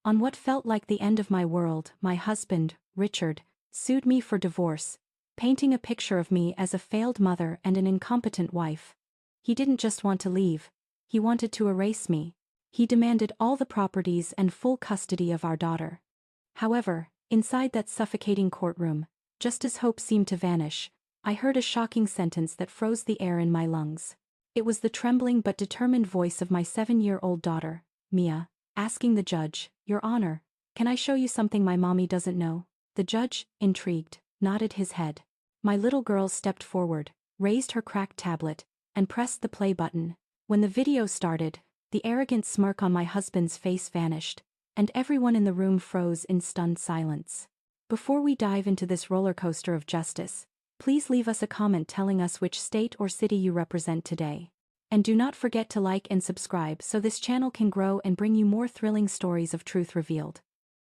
On what felt like the end of my world, my husband, Richard, sued me for divorce, painting a picture of me as a failed mother and an incompetent wife. He didn't just want to leave, he wanted to erase me. He demanded all the properties and full custody of our daughter. However, inside that suffocating courtroom, just as hope seemed to vanish, I heard a shocking sentence that froze the air in my lungs. It was the trembling but determined voice of my 7-year-old daughter, Mia, asking the judge, "Your Honor, can I show you something my mommy doesn't know?" The judge, intrigued, nodded his head. My little girl stepped forward, raised her cracked tablet, and pressed the play button. When the video started, the arrogant smirk on my husband's face vanished, and everyone in the room froze in stunned silence. Before we dive into this roller coaster of justice, please leave us a comment telling us which state or city you represent today. And do not forget to like and subscribe so this channel can grow and bring you more thrilling stories of truth revealed.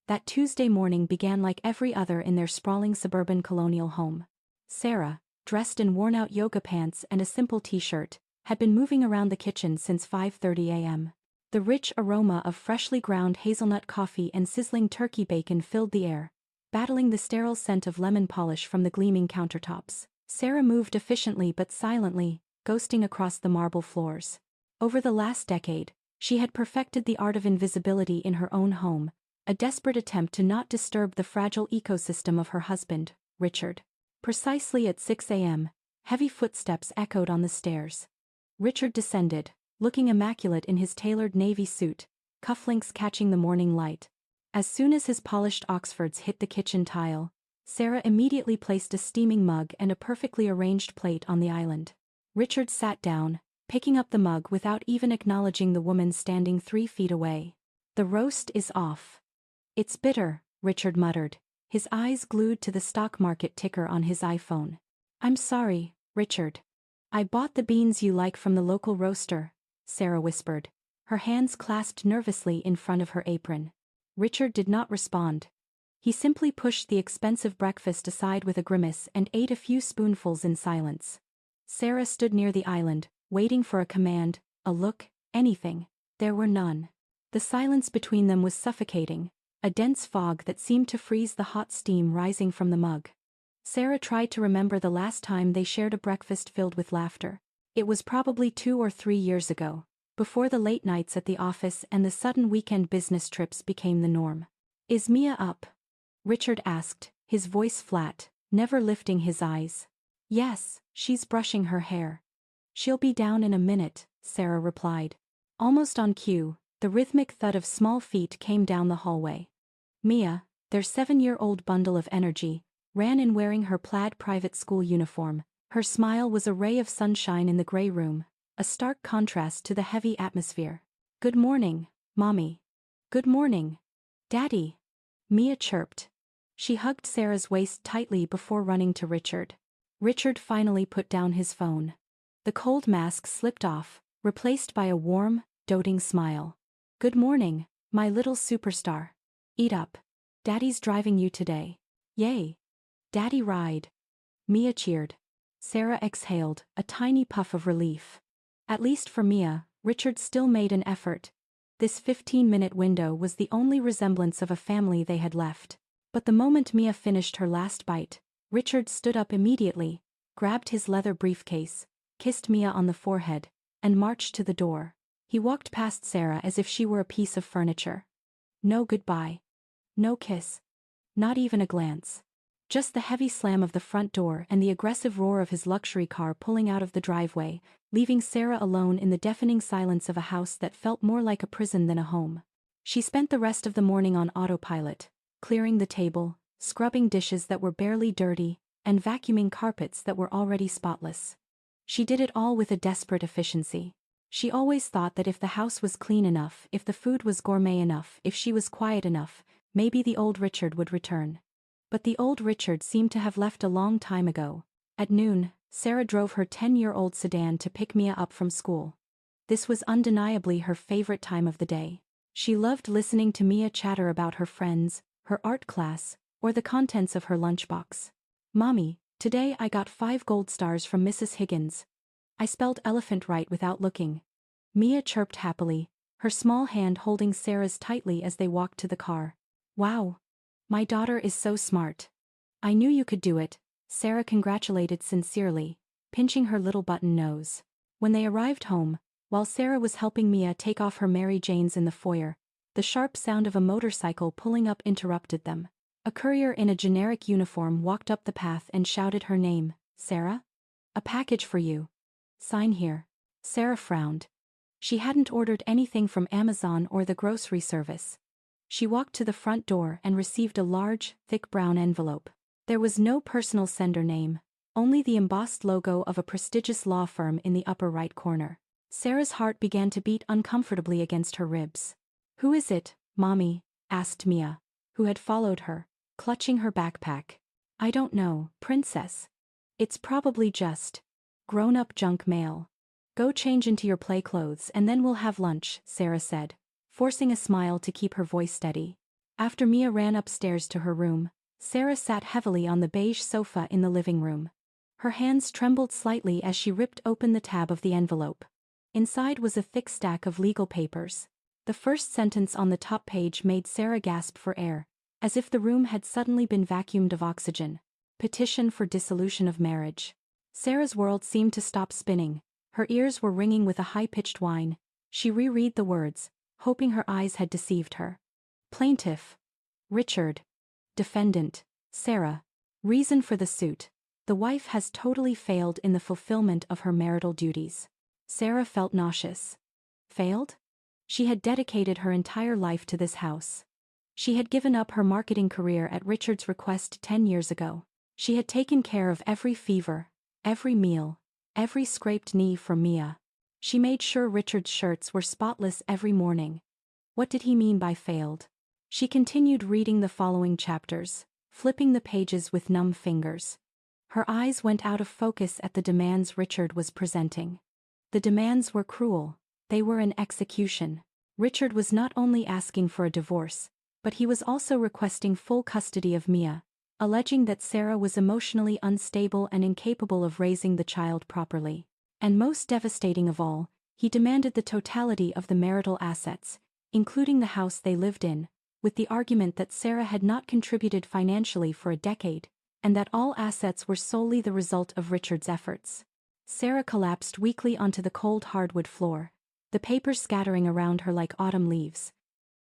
That Tuesday morning began like every other in their sprawling suburban colonial home. Sarah, dressed in worn-out yoga pants and a simple t-shirt, had been moving around the kitchen since 5:30 a.m. The rich aroma of freshly ground hazelnut coffee and sizzling turkey bacon filled the air, battling the sterile scent of lemon polish from the gleaming countertops. Sarah moved efficiently but silently, ghosting across the marble floors. Over the last decade, she had perfected the art of invisibility in her own home, a desperate attempt to not disturb the fragile ecosystem of her husband, Richard. Precisely at 6 a.m., heavy footsteps echoed on the stairs. Richard descended, looking immaculate in his tailored navy suit, cufflinks catching the morning light. As soon as his polished Oxfords hit the kitchen tile, Sarah immediately placed a steaming mug and a perfectly arranged plate on the island. Richard sat down, picking up the mug without even acknowledging the woman standing 3 feet away. "The roast is off." "It's bitter," Richard muttered, his eyes glued to the stock market ticker on his iPhone. "I'm sorry, Richard. I bought the beans you like from the local roaster," Sarah whispered, her hands clasped nervously in front of her apron. Richard did not respond. He simply pushed the expensive breakfast aside with a grimace and ate a few spoonfuls in silence. Sarah stood near the island, waiting for a command, a look, anything. There were none. The silence between them was suffocating, a dense fog that seemed to freeze the hot steam rising from the mug. Sarah tried to remember the last time they shared a breakfast filled with laughter. It was probably 2 or 3 years ago, before the late nights at the office and the sudden weekend business trips became the norm. "Is Mia up?" Richard asked, his voice flat, never lifting his eyes. "Yes, she's brushing her hair." "She'll be down in a minute," Sarah replied. Almost on cue, the rhythmic thud of small feet came down the hallway. Mia, their 7-year-old bundle of energy, ran in wearing her plaid private school uniform. Her smile was a ray of sunshine in the gray room, a stark contrast to the heavy atmosphere. "Good morning, Mommy." "Good morning, Daddy," Mia chirped. She hugged Sarah's waist tightly before running to Richard. Richard finally put down his phone. The cold mask slipped off, replaced by a warm, doting smile. "Good morning, my little superstar. Eat up. Daddy's driving you today." "Yay. Daddy ride." Mia cheered. Sarah exhaled, a tiny puff of relief. At least for Mia, Richard still made an effort. This 15-minute window was the only resemblance of a family they had left. But the moment Mia finished her last bite, Richard stood up immediately, grabbed his leather briefcase, kissed Mia on the forehead, and marched to the door. He walked past Sarah as if she were a piece of furniture. No goodbye. No kiss. Not even a glance. Just the heavy slam of the front door and the aggressive roar of his luxury car pulling out of the driveway, leaving Sarah alone in the deafening silence of a house that felt more like a prison than a home. She spent the rest of the morning on autopilot, clearing the table, scrubbing dishes that were barely dirty, and vacuuming carpets that were already spotless. She did it all with a desperate efficiency. She always thought that if the house was clean enough, if the food was gourmet enough, if she was quiet enough, maybe the old Richard would return. But the old Richard seemed to have left a long time ago. At noon, Sarah drove her 10-year-old sedan to pick Mia up from school. This was undeniably her favorite time of the day. She loved listening to Mia chatter about her friends, her art class, or the contents of her lunchbox. "Mommy, today I got 5 gold stars from Mrs. Higgins. I spelled elephant right without looking." Mia chirped happily, her small hand holding Sarah's tightly as they walked to the car. "Wow. My daughter is so smart. I knew you could do it," Sarah congratulated sincerely, pinching her little button nose. When they arrived home, while Sarah was helping Mia take off her Mary Janes in the foyer, the sharp sound of a motorcycle pulling up interrupted them. A courier in a generic uniform walked up the path and shouted her name. "Sarah? A package for you. Sign here." Sarah frowned. She hadn't ordered anything from Amazon or the grocery service. She walked to the front door and received a large, thick brown envelope. There was no personal sender name, only the embossed logo of a prestigious law firm in the upper right corner. Sarah's heart began to beat uncomfortably against her ribs. "Who is it, Mommy?" asked Mia, who had followed her, clutching her backpack. "I don't know, Princess. It's probably just grown-up junk mail. Go change into your play clothes and then we'll have lunch," Sarah said, forcing a smile to keep her voice steady. After Mia ran upstairs to her room, Sarah sat heavily on the beige sofa in the living room. Her hands trembled slightly as she ripped open the tab of the envelope. Inside was a thick stack of legal papers. The first sentence on the top page made Sarah gasp for air, as if the room had suddenly been vacuumed of oxygen. Petition for dissolution of marriage. Sarah's world seemed to stop spinning. Her ears were ringing with a high-pitched whine. She reread the words, hoping her eyes had deceived her. Plaintiff: Richard. Defendant: Sarah. Reason for the suit: the wife has totally failed in the fulfillment of her marital duties. Sarah felt nauseous. Failed? She had dedicated her entire life to this house. She had given up her marketing career at Richard's request 10 years ago. She had taken care of every fever, every meal, every scraped knee for Mia. She made sure Richard's shirts were spotless every morning. What did he mean by failed? She continued reading the following chapters, flipping the pages with numb fingers. Her eyes went out of focus at the demands Richard was presenting. The demands were cruel. They were an execution. Richard was not only asking for a divorce, but he was also requesting full custody of Mia, alleging that Sarah was emotionally unstable and incapable of raising the child properly. And most devastating of all, he demanded the totality of the marital assets, including the house they lived in, with the argument that Sarah had not contributed financially for a decade, and that all assets were solely the result of Richard's efforts. Sarah collapsed weakly onto the cold hardwood floor, the papers scattering around her like autumn leaves.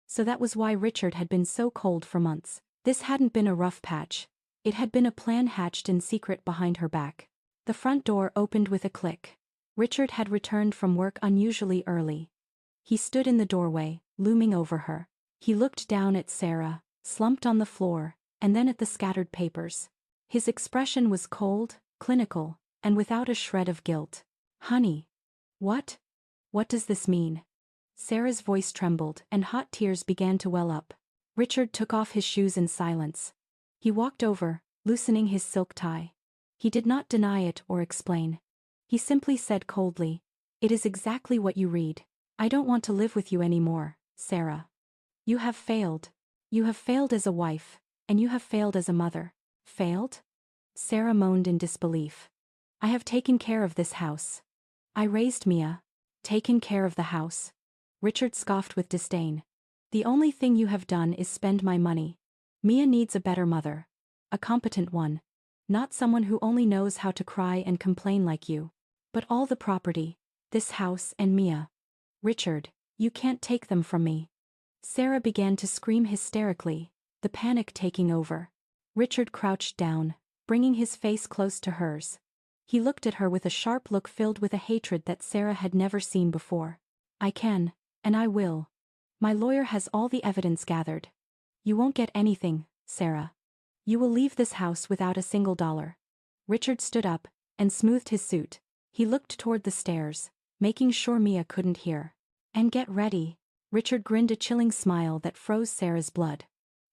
So that was why Richard had been so cold for months. This hadn't been a rough patch. It had been a plan hatched in secret behind her back. The front door opened with a click. Richard had returned from work unusually early. He stood in the doorway, looming over her. He looked down at Sarah, slumped on the floor, and then at the scattered papers. His expression was cold, clinical, and without a shred of guilt. "Honey. What? What does this mean?" Sarah's voice trembled and hot tears began to well up. Richard took off his shoes in silence. He walked over, loosening his silk tie. He did not deny it or explain. He simply said coldly, "It is exactly what you read. I don't want to live with you anymore, Sarah. You have failed. You have failed as a wife, and you have failed as a mother." "Failed?" Sarah moaned in disbelief. "I have taken care of this house. I raised Mia." "Taken care of the house?" Richard scoffed with disdain. "The only thing you have done is spend my money. Mia needs a better mother. A competent one. Not someone who only knows how to cry and complain like you. But all the property, this house and Mia. Richard, you can't take them from me." Sarah began to scream hysterically, the panic taking over. Richard crouched down, bringing his face close to hers. He looked at her with a sharp look filled with a hatred that Sarah had never seen before. "I can, and I will. My lawyer has all the evidence gathered. You won't get anything, Sarah. You will leave this house without a single dollar." Richard stood up and smoothed his suit. He looked toward the stairs, making sure Mia couldn't hear. "And get ready." Richard grinned a chilling smile that froze Sarah's blood.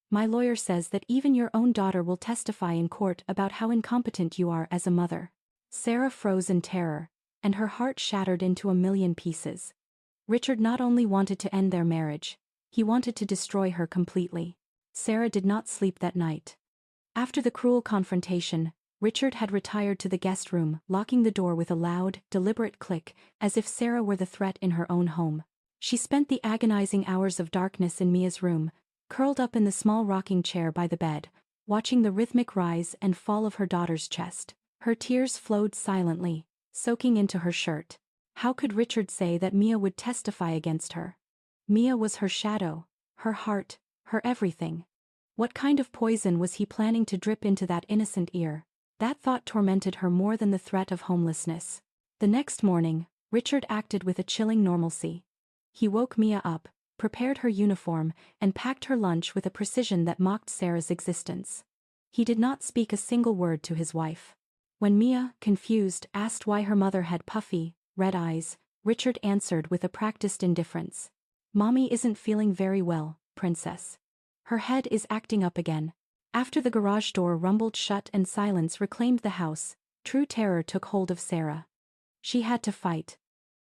"My lawyer says that even your own daughter will testify in court about how incompetent you are as a mother." Sarah froze in terror, and her heart shattered into a million pieces. Richard not only wanted to end their marriage, he wanted to destroy her completely. Sarah did not sleep that night. After the cruel confrontation, Richard had retired to the guest room, locking the door with a loud, deliberate click, as if Sarah were the threat in her own home. She spent the agonizing hours of darkness in Mia's room, curled up in the small rocking chair by the bed, watching the rhythmic rise and fall of her daughter's chest. Her tears flowed silently, soaking into her shirt. How could Richard say that Mia would testify against her? Mia was her shadow, her heart, her everything. What kind of poison was he planning to drip into that innocent ear? That thought tormented her more than the threat of homelessness. The next morning, Richard acted with a chilling normalcy. He woke Mia up, prepared her uniform, and packed her lunch with a precision that mocked Sarah's existence. He did not speak a single word to his wife. When Mia, confused, asked why her mother had puffy, red eyes, Richard answered with a practiced indifference. "Mommy isn't feeling very well, princess. Her head is acting up again." After the garage door rumbled shut and silence reclaimed the house, true terror took hold of Sarah. She had to fight.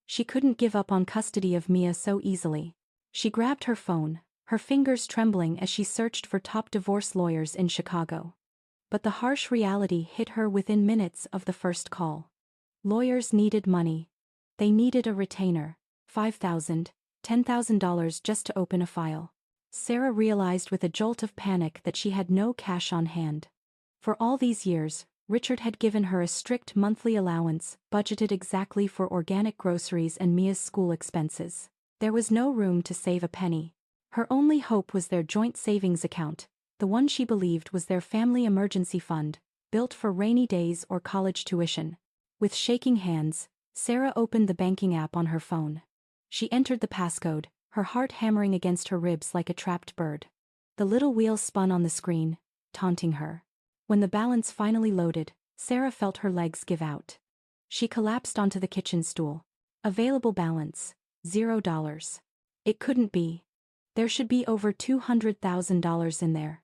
She couldn't give up on custody of Mia so easily. She grabbed her phone, her fingers trembling as she searched for top divorce lawyers in Chicago. But the harsh reality hit her within minutes of the first call. Lawyers needed money. They needed a retainer, $5,000, $10,000 just to open a file. Sarah realized with a jolt of panic that she had no cash on hand. For all these years, Richard had given her a strict monthly allowance, budgeted exactly for organic groceries and Mia's school expenses. There was no room to save a penny. Her only hope was their joint savings account, the one she believed was their family emergency fund, built for rainy days or college tuition. With shaking hands, Sarah opened the banking app on her phone. She entered the passcode, her heart hammering against her ribs like a trapped bird. The little wheel spun on the screen, taunting her. When the balance finally loaded, Sarah felt her legs give out. She collapsed onto the kitchen stool. Available balance, $0. It couldn't be. There should be over $200,000 in there.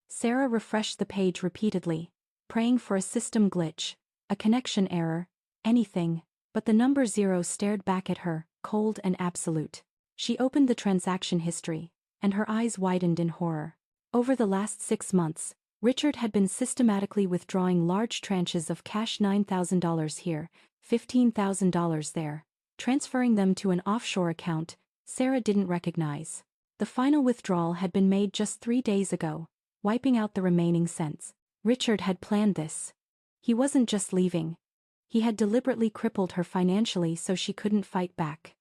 Sarah refreshed the page repeatedly, praying for a system glitch, a connection error, anything, but the number 0 stared back at her, cold and absolute. She opened the transaction history, and her eyes widened in horror. Over the last 6 months, Richard had been systematically withdrawing large tranches of cash, $9,000 here, $15,000 there, transferring them to an offshore account Sarah didn't recognize. The final withdrawal had been made just 3 days ago, wiping out the remaining cents. Richard had planned this. He wasn't just leaving. He had deliberately crippled her financially so she couldn't fight back.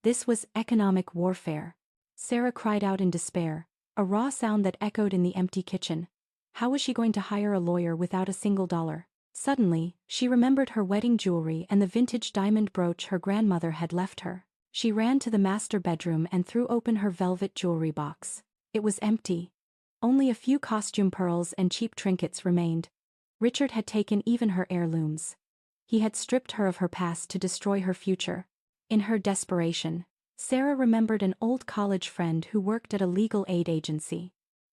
This was economic warfare. Sarah cried out in despair, a raw sound that echoed in the empty kitchen. How was she going to hire a lawyer without a single dollar? Suddenly, she remembered her wedding jewelry and the vintage diamond brooch her grandmother had left her. She ran to the master bedroom and threw open her velvet jewelry box. It was empty. Only a few costume pearls and cheap trinkets remained. Richard had taken even her heirlooms. He had stripped her of her past to destroy her future. In her desperation, Sarah remembered an old college friend who worked at a legal aid agency.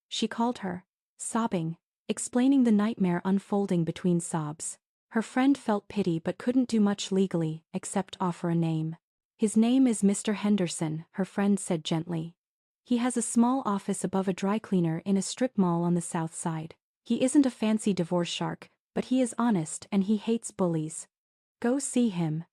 She called her, sobbing, explaining the nightmare unfolding between sobs. Her friend felt pity but couldn't do much legally, except offer a name. "His name is Mr. Henderson," her friend said gently. "He has a small office above a dry cleaner in a strip mall on the south side. He isn't a fancy divorce shark, but he is honest and he hates bullies. Go see him.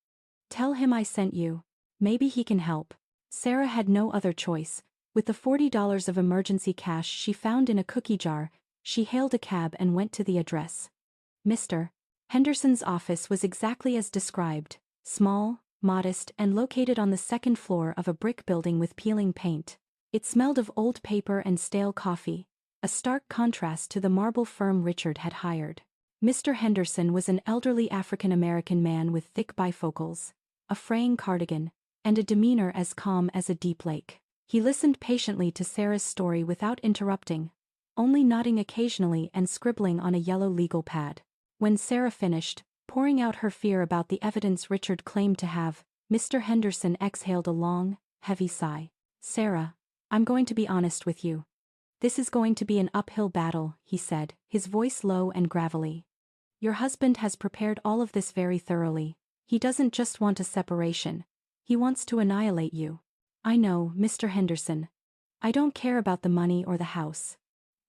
Tell him I sent you. Maybe he can help." Sarah had no other choice. With the $40 of emergency cash she found in a cookie jar, she hailed a cab and went to the address. Mr. Henderson's office was exactly as described, small, modest, and located on the second floor of a brick building with peeling paint. It smelled of old paper and stale coffee, a stark contrast to the marble firm Richard had hired. Mr. Henderson was an elderly African-American man with thick bifocals, a fraying cardigan, and a demeanor as calm as a deep lake. He listened patiently to Sarah's story without interrupting, only nodding occasionally and scribbling on a yellow legal pad. When Sarah finished, pouring out her fear about the evidence Richard claimed to have, Mr. Henderson exhaled a long, heavy sigh. "Sarah, I'm going to be honest with you. This is going to be an uphill battle," he said, his voice low and gravelly. "Your husband has prepared all of this very thoroughly. He doesn't just want a separation. He wants to annihilate you. I know, Mr. Henderson. I don't care about the money or the house.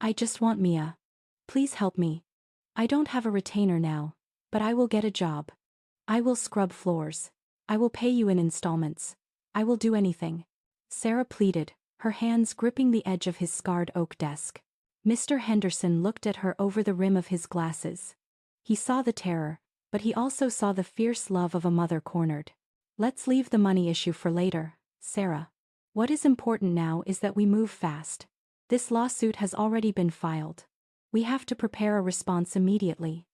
I just want Mia. Please help me. I don't have a retainer now, but I will get a job. I will scrub floors. I will pay you in installments. I will do anything." Sarah pleaded, her hands gripping the edge of his scarred oak desk. Mr. Henderson looked at her over the rim of his glasses. He saw the terror, but he also saw the fierce love of a mother cornered. Let's leave the money issue for later, Sarah. What is important now is that we move fast. This lawsuit has already been filed. We have to prepare a response immediately.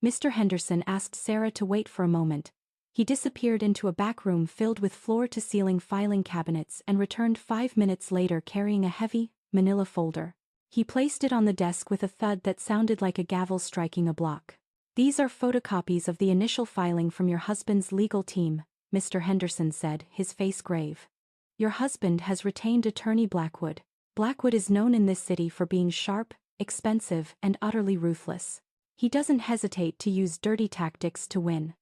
Mr. Henderson asked Sarah to wait for a moment. He disappeared into a back room filled with floor-to-ceiling filing cabinets and returned 5 minutes later carrying a heavy, manila folder. He placed it on the desk with a thud that sounded like a gavel striking a block. These are photocopies of the initial filing from your husband's legal team, Mr. Henderson said, his face grave. Your husband has retained attorney Blackwood. Blackwood is known in this city for being sharp, expensive, and utterly ruthless. He doesn't hesitate to use dirty tactics to win.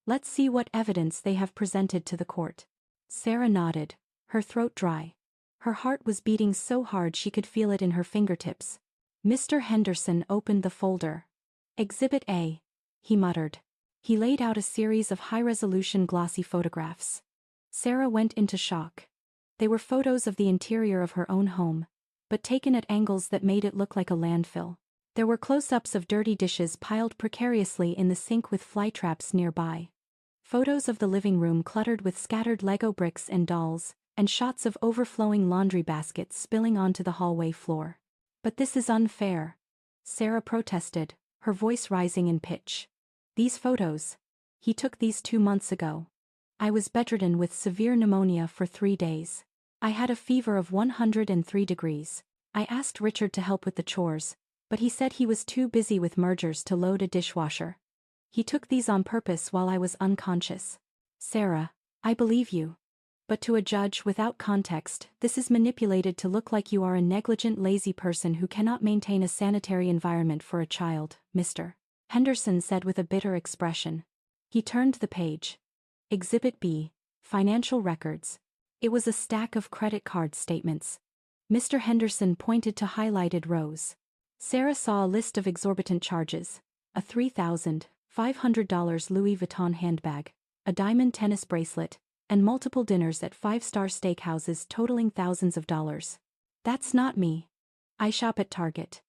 Let's see what evidence they have presented to the court. Sarah nodded, her throat dry. Her heart was beating so hard she could feel it in her fingertips. Mr. Henderson opened the folder. Exhibit A, he muttered. He laid out a series of high-resolution glossy photographs. Sarah went into shock. They were photos of the interior of her own home, but taken at angles that made it look like a landfill. There were close-ups of dirty dishes piled precariously in the sink with fly traps nearby. Photos of the living room cluttered with scattered Lego bricks and dolls, and shots of overflowing laundry baskets spilling onto the hallway floor. But this is unfair, Sarah protested, her voice rising in pitch. These photos. He took these 2 months ago. I was bedridden with severe pneumonia for 3 days. I had a fever of 103 degrees. I asked Richard to help with the chores, but he said he was too busy with mergers to load a dishwasher. He took these on purpose while I was unconscious. Sarah, I believe you. But to a judge without context, this is manipulated to look like you are a negligent, lazy person who cannot maintain a sanitary environment for a child, Mr. Henderson said with a bitter expression. He turned the page. Exhibit B, financial records. It was a stack of credit card statements. Mr. Henderson pointed to highlighted rows. Sarah saw a list of exorbitant charges: a $3,500 Louis Vuitton handbag, a diamond tennis bracelet, and multiple dinners at 5-star steakhouses totaling thousands of dollars. That's not me. I shop at Target.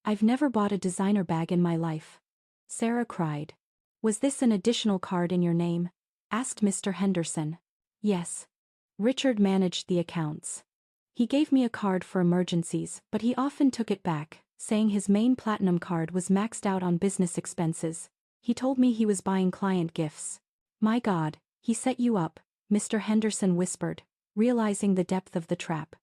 I've never bought a designer bag in my life. Sarah cried. Was this an additional card in your name? Asked Mr. Henderson. Yes. Richard managed the accounts. He gave me a card for emergencies, but he often took it back, saying his main platinum card was maxed out on business expenses. He told me he was buying client gifts. My God, he set you up, Mr. Henderson whispered, realizing the depth of the trap.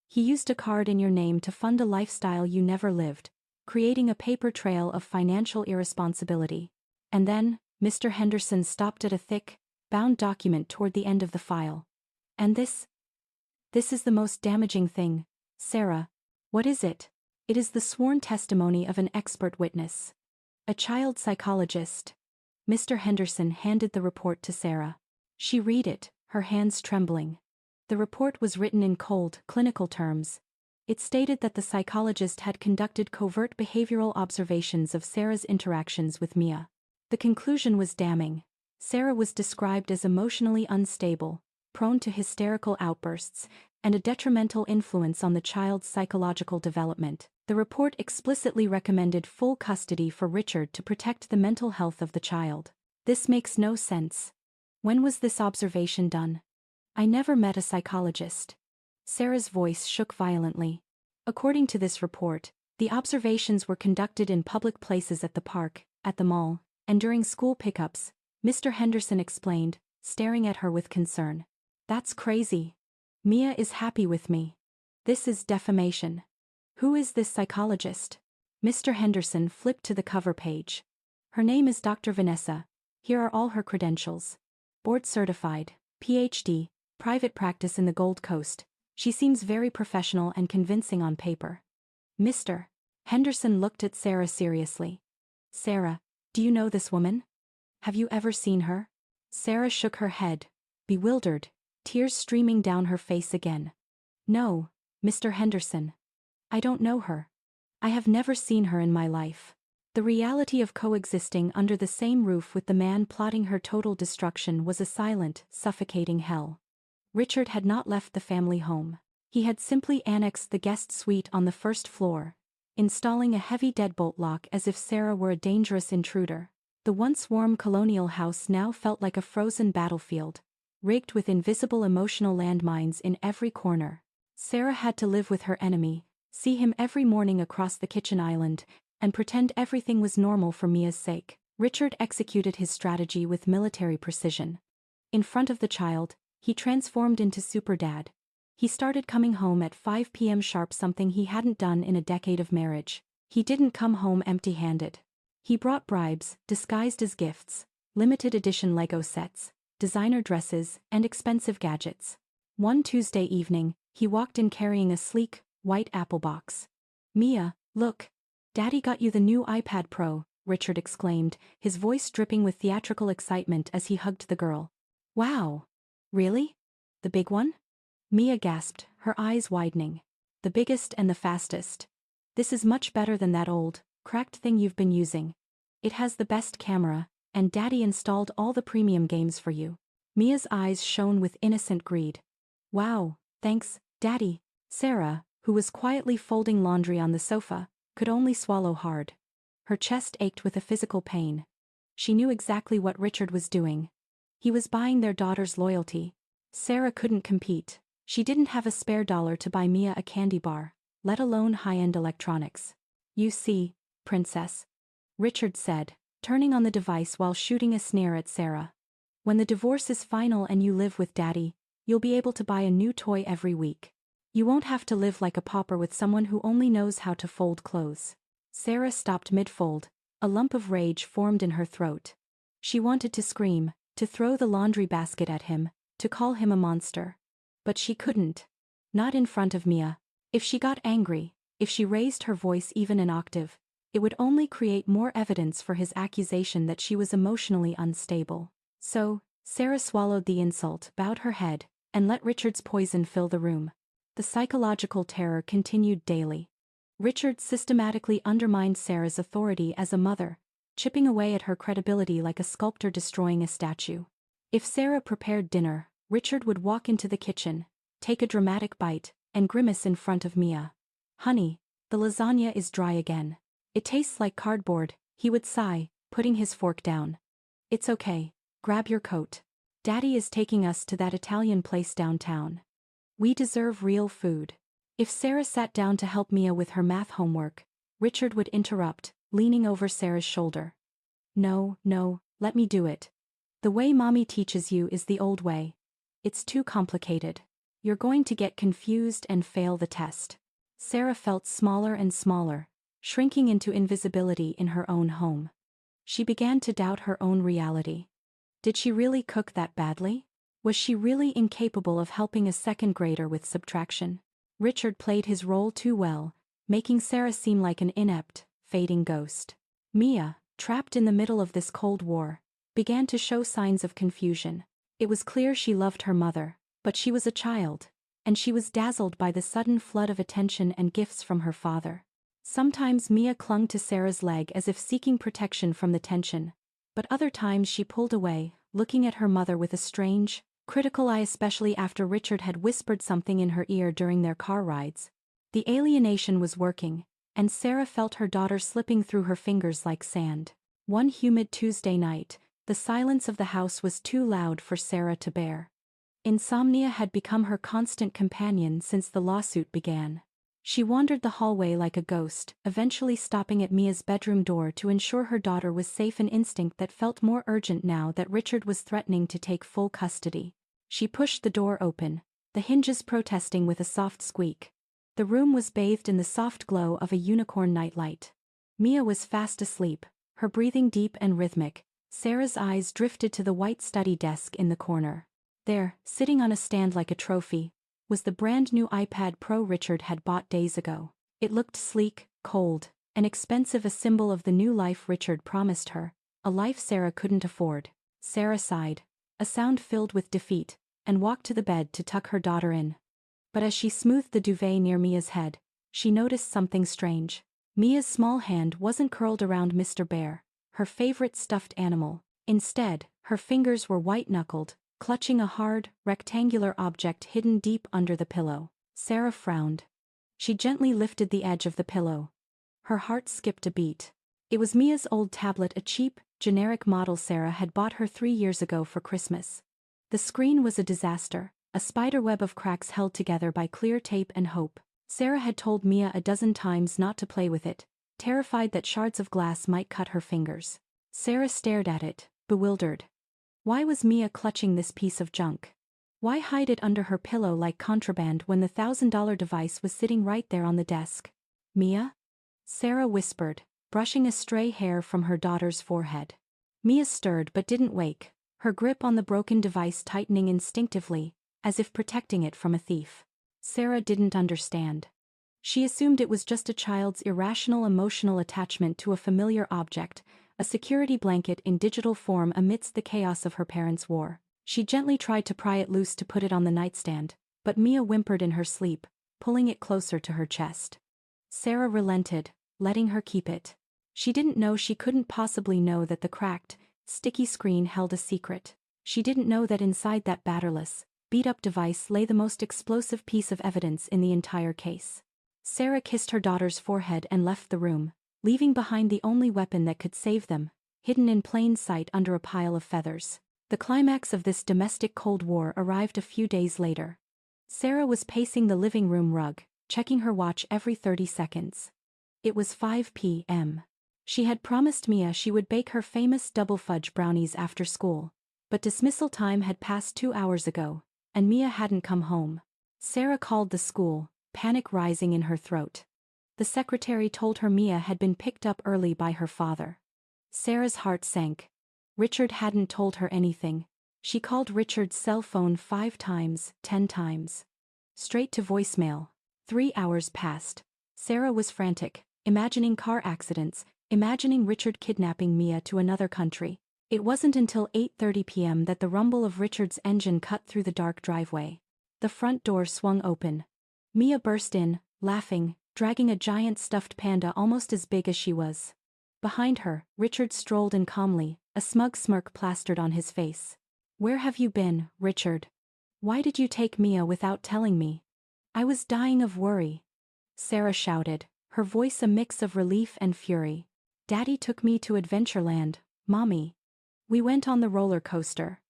He used a card in your name to fund a lifestyle you never lived, creating a paper trail of financial irresponsibility. And then, Mr. Henderson stopped at a thick, bound document toward the end of the file. And this is the most damaging thing, Sarah. What is it? It is the sworn testimony of an expert witness. A child psychologist. Mr. Henderson handed the report to Sarah. She read it, her hands trembling. The report was written in cold, clinical terms. It stated that the psychologist had conducted covert behavioral observations of Sarah's interactions with Mia. The conclusion was damning. Sarah was described as emotionally unstable, prone to hysterical outbursts, and a detrimental influence on the child's psychological development. The report explicitly recommended full custody for Richard to protect the mental health of the child. This makes no sense. When was this observation done? I never met a psychologist. Sarah's voice shook violently. According to this report, the observations were conducted in public places at the park, at the mall, and during school pickups, Mr. Henderson explained, staring at her with concern. That's crazy. Mia is happy with me. This is defamation. Who is this psychologist? Mr. Henderson flipped to the cover page. Her name is Dr. Vanessa. Here are all her credentials. Board certified, PhD, private practice in the Gold Coast. She seems very professional and convincing on paper. Mr. Henderson looked at Sarah seriously. Sarah, do you know this woman? Have you ever seen her? Sarah shook her head, bewildered, tears streaming down her face again. No, Mr. Henderson. I don't know her. I have never seen her in my life. The reality of coexisting under the same roof with the man plotting her total destruction was a silent, suffocating hell. Richard had not left the family home. He had simply annexed the guest suite on the first floor, installing a heavy deadbolt lock as if Sarah were a dangerous intruder. The once warm colonial house now felt like a frozen battlefield, rigged with invisible emotional landmines in every corner. Sarah had to live with her enemy, see him every morning across the kitchen island, and pretend everything was normal for Mia's sake. Richard executed his strategy with military precision. In front of the child, he transformed into super dad. He started coming home at 5 p.m. sharp, something he hadn't done in a decade of marriage. He didn't come home empty-handed. He brought bribes, disguised as gifts, limited edition Lego sets, designer dresses, and expensive gadgets. One Tuesday evening, he walked in carrying a sleek, white Apple box. "Mia, look. Daddy got you the new iPad Pro," Richard exclaimed, his voice dripping with theatrical excitement as he hugged the girl. "Wow. Really? The big one?" Mia gasped, her eyes widening. "The biggest and the fastest. This is much better than that old, cracked thing you've been using. It has the best camera, and Daddy installed all the premium games for you." Mia's eyes shone with innocent greed. "Wow, thanks, Daddy." Sarah, who was quietly folding laundry on the sofa, could only swallow hard. Her chest ached with a physical pain. She knew exactly what Richard was doing. He was buying their daughter's loyalty. Sarah couldn't compete. She didn't have a spare dollar to buy Mia a candy bar, let alone high-end electronics. "You see, Princess," Richard said, turning on the device while shooting a sneer at Sarah. "When the divorce is final and you live with Daddy, you'll be able to buy a new toy every week. You won't have to live like a pauper with someone who only knows how to fold clothes." Sarah stopped mid-fold. A lump of rage formed in her throat. She wanted to scream, to throw the laundry basket at him, to call him a monster. But she couldn't. Not in front of Mia. If she got angry, if she raised her voice even an octave, it would only create more evidence for his accusation that she was emotionally unstable. So, Sarah swallowed the insult, bowed her head, and let Richard's poison fill the room. The psychological terror continued daily. Richard systematically undermined Sarah's authority as a mother, chipping away at her credibility like a sculptor destroying a statue. If Sarah prepared dinner, Richard would walk into the kitchen, take a dramatic bite, and grimace in front of Mia. "Honey, the lasagna is dry again. It tastes like cardboard," he would sigh, putting his fork down. "It's okay, grab your coat. Daddy is taking us to that Italian place downtown. We deserve real food." If Sarah sat down to help Mia with her math homework, Richard would interrupt, leaning over Sarah's shoulder. "No, no, let me do it. The way Mommy teaches you is the old way. It's too complicated. You're going to get confused and fail the test." Sarah felt smaller and smaller, shrinking into invisibility in her own home. She began to doubt her own reality. Did she really cook that badly? Was she really incapable of helping a second grader with subtraction? Richard played his role too well, making Sarah seem like an inept, fading ghost. Mia, trapped in the middle of this Cold War, began to show signs of confusion. It was clear she loved her mother, but she was a child, and she was dazzled by the sudden flood of attention and gifts from her father. Sometimes Mia clung to Sarah's leg as if seeking protection from the tension, but other times she pulled away, looking at her mother with a strange, critical eye, especially after Richard had whispered something in her ear during their car rides. The alienation was working, and Sarah felt her daughter slipping through her fingers like sand. One humid Tuesday night, the silence of the house was too loud for Sarah to bear. Insomnia had become her constant companion since the lawsuit began. She wandered the hallway like a ghost, eventually stopping at Mia's bedroom door to ensure her daughter was safe, an instinct that felt more urgent now that Richard was threatening to take full custody. She pushed the door open, the hinges protesting with a soft squeak. The room was bathed in the soft glow of a unicorn nightlight. Mia was fast asleep, her breathing deep and rhythmic. Sarah's eyes drifted to the white study desk in the corner. There, sitting on a stand like a trophy, was the brand new iPad Pro Richard had bought days ago. It looked sleek, cold, and expensive, a symbol of the new life Richard promised her, a life Sarah couldn't afford. Sarah sighed, a sound filled with defeat, and walked to the bed to tuck her daughter in. But as she smoothed the duvet near Mia's head, she noticed something strange. Mia's small hand wasn't curled around Mr. Bear, her favorite stuffed animal. Instead, her fingers were white-knuckled, clutching a hard, rectangular object hidden deep under the pillow. Sarah frowned. She gently lifted the edge of the pillow. Her heart skipped a beat. It was Mia's old tablet, a cheap, generic model Sarah had bought her 3 years ago for Christmas. The screen was a disaster, a spiderweb of cracks held together by clear tape and hope. Sarah had told Mia a dozen times not to play with it, terrified that shards of glass might cut her fingers. Sarah stared at it, bewildered. Why was Mia clutching this piece of junk? Why hide it under her pillow like contraband when the $1,000 device was sitting right there on the desk? Mia? Sarah whispered, brushing a stray hair from her daughter's forehead. Mia stirred but didn't wake, her grip on the broken device tightening instinctively, as if protecting it from a thief. Sarah didn't understand. She assumed it was just a child's irrational emotional attachment to a familiar object, a security blanket in digital form amidst the chaos of her parents' war. She gently tried to pry it loose to put it on the nightstand, but Mia whimpered in her sleep, pulling it closer to her chest. Sarah relented, letting her keep it. She didn't know she couldn't possibly know that the cracked, sticky screen held a secret. She didn't know that inside that batterless, beat-up device lay the most explosive piece of evidence in the entire case. Sarah kissed her daughter's forehead and left the room, leaving behind the only weapon that could save them, hidden in plain sight under a pile of feathers. The climax of this domestic Cold War arrived a few days later. Sarah was pacing the living room rug, checking her watch every 30 seconds. It was 5 p.m. She had promised Mia she would bake her famous double fudge brownies after school, but dismissal time had passed 2 hours ago, and Mia hadn't come home. Sarah called the school, panic rising in her throat. The secretary told her Mia had been picked up early by her father. Sarah's heart sank. Richard hadn't told her anything. She called Richard's cell phone 5 times, 10 times. Straight to voicemail. 3 hours passed. Sarah was frantic, imagining car accidents, imagining Richard kidnapping Mia to another country. It wasn't until 8:30 p.m. that the rumble of Richard's engine cut through the dark driveway. The front door swung open. Mia burst in, laughing, dragging a giant stuffed panda almost as big as she was. Behind her, Richard strolled in calmly, a smug smirk plastered on his face. "Where have you been, Richard? Why did you take Mia without telling me? I was dying of worry." Sarah shouted, her voice a mix of relief and fury. "Daddy took me to Adventureland, Mommy. We went on the roller coaster.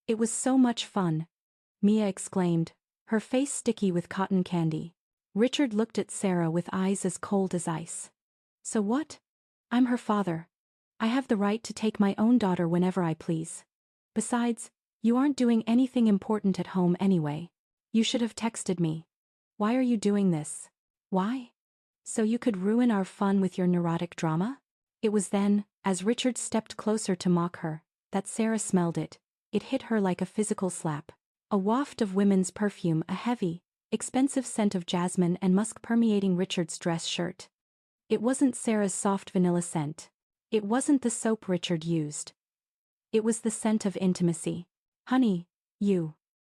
It was so much fun," Mia exclaimed, her face sticky with cotton candy. Richard looked at Sarah with eyes as cold as ice. "So what? I'm her father. I have the right to take my own daughter whenever I please. Besides, you aren't doing anything important at home anyway. You should have texted me. Why are you doing this? Why? So you could ruin our fun with your neurotic drama?" It was then, as Richard stepped closer to mock her, that Sarah smelled it. It hit her like a physical slap. A waft of women's perfume, a heavy, expensive scent of jasmine and musk permeating Richard's dress shirt. It wasn't Sarah's soft vanilla scent. It wasn't the soap Richard used. It was the scent of intimacy. "Honey, you,"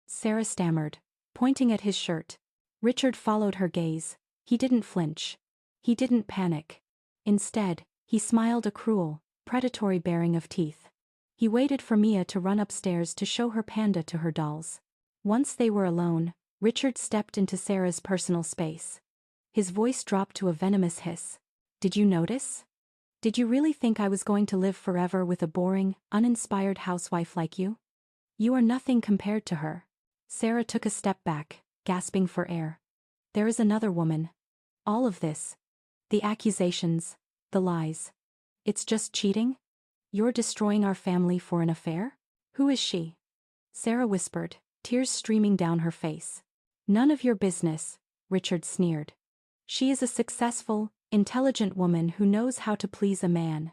Sarah stammered, pointing at his shirt. Richard followed her gaze. He didn't flinch. He didn't panic. Instead, he smiled a cruel, predatory baring of teeth. He waited for Mia to run upstairs to show her panda to her dolls. Once they were alone, Richard stepped into Sarah's personal space. His voice dropped to a venomous hiss. "Did you notice? Did you really think I was going to live forever with a boring, uninspired housewife like you? You are nothing compared to her." Sarah took a step back, gasping for air. "There is another woman. All of this. The accusations, the lies. It's just cheating? You're destroying our family for an affair? Who is she?" Sarah whispered, tears streaming down her face. "None of your business," Richard sneered. "She is a successful, intelligent woman who knows how to please a man.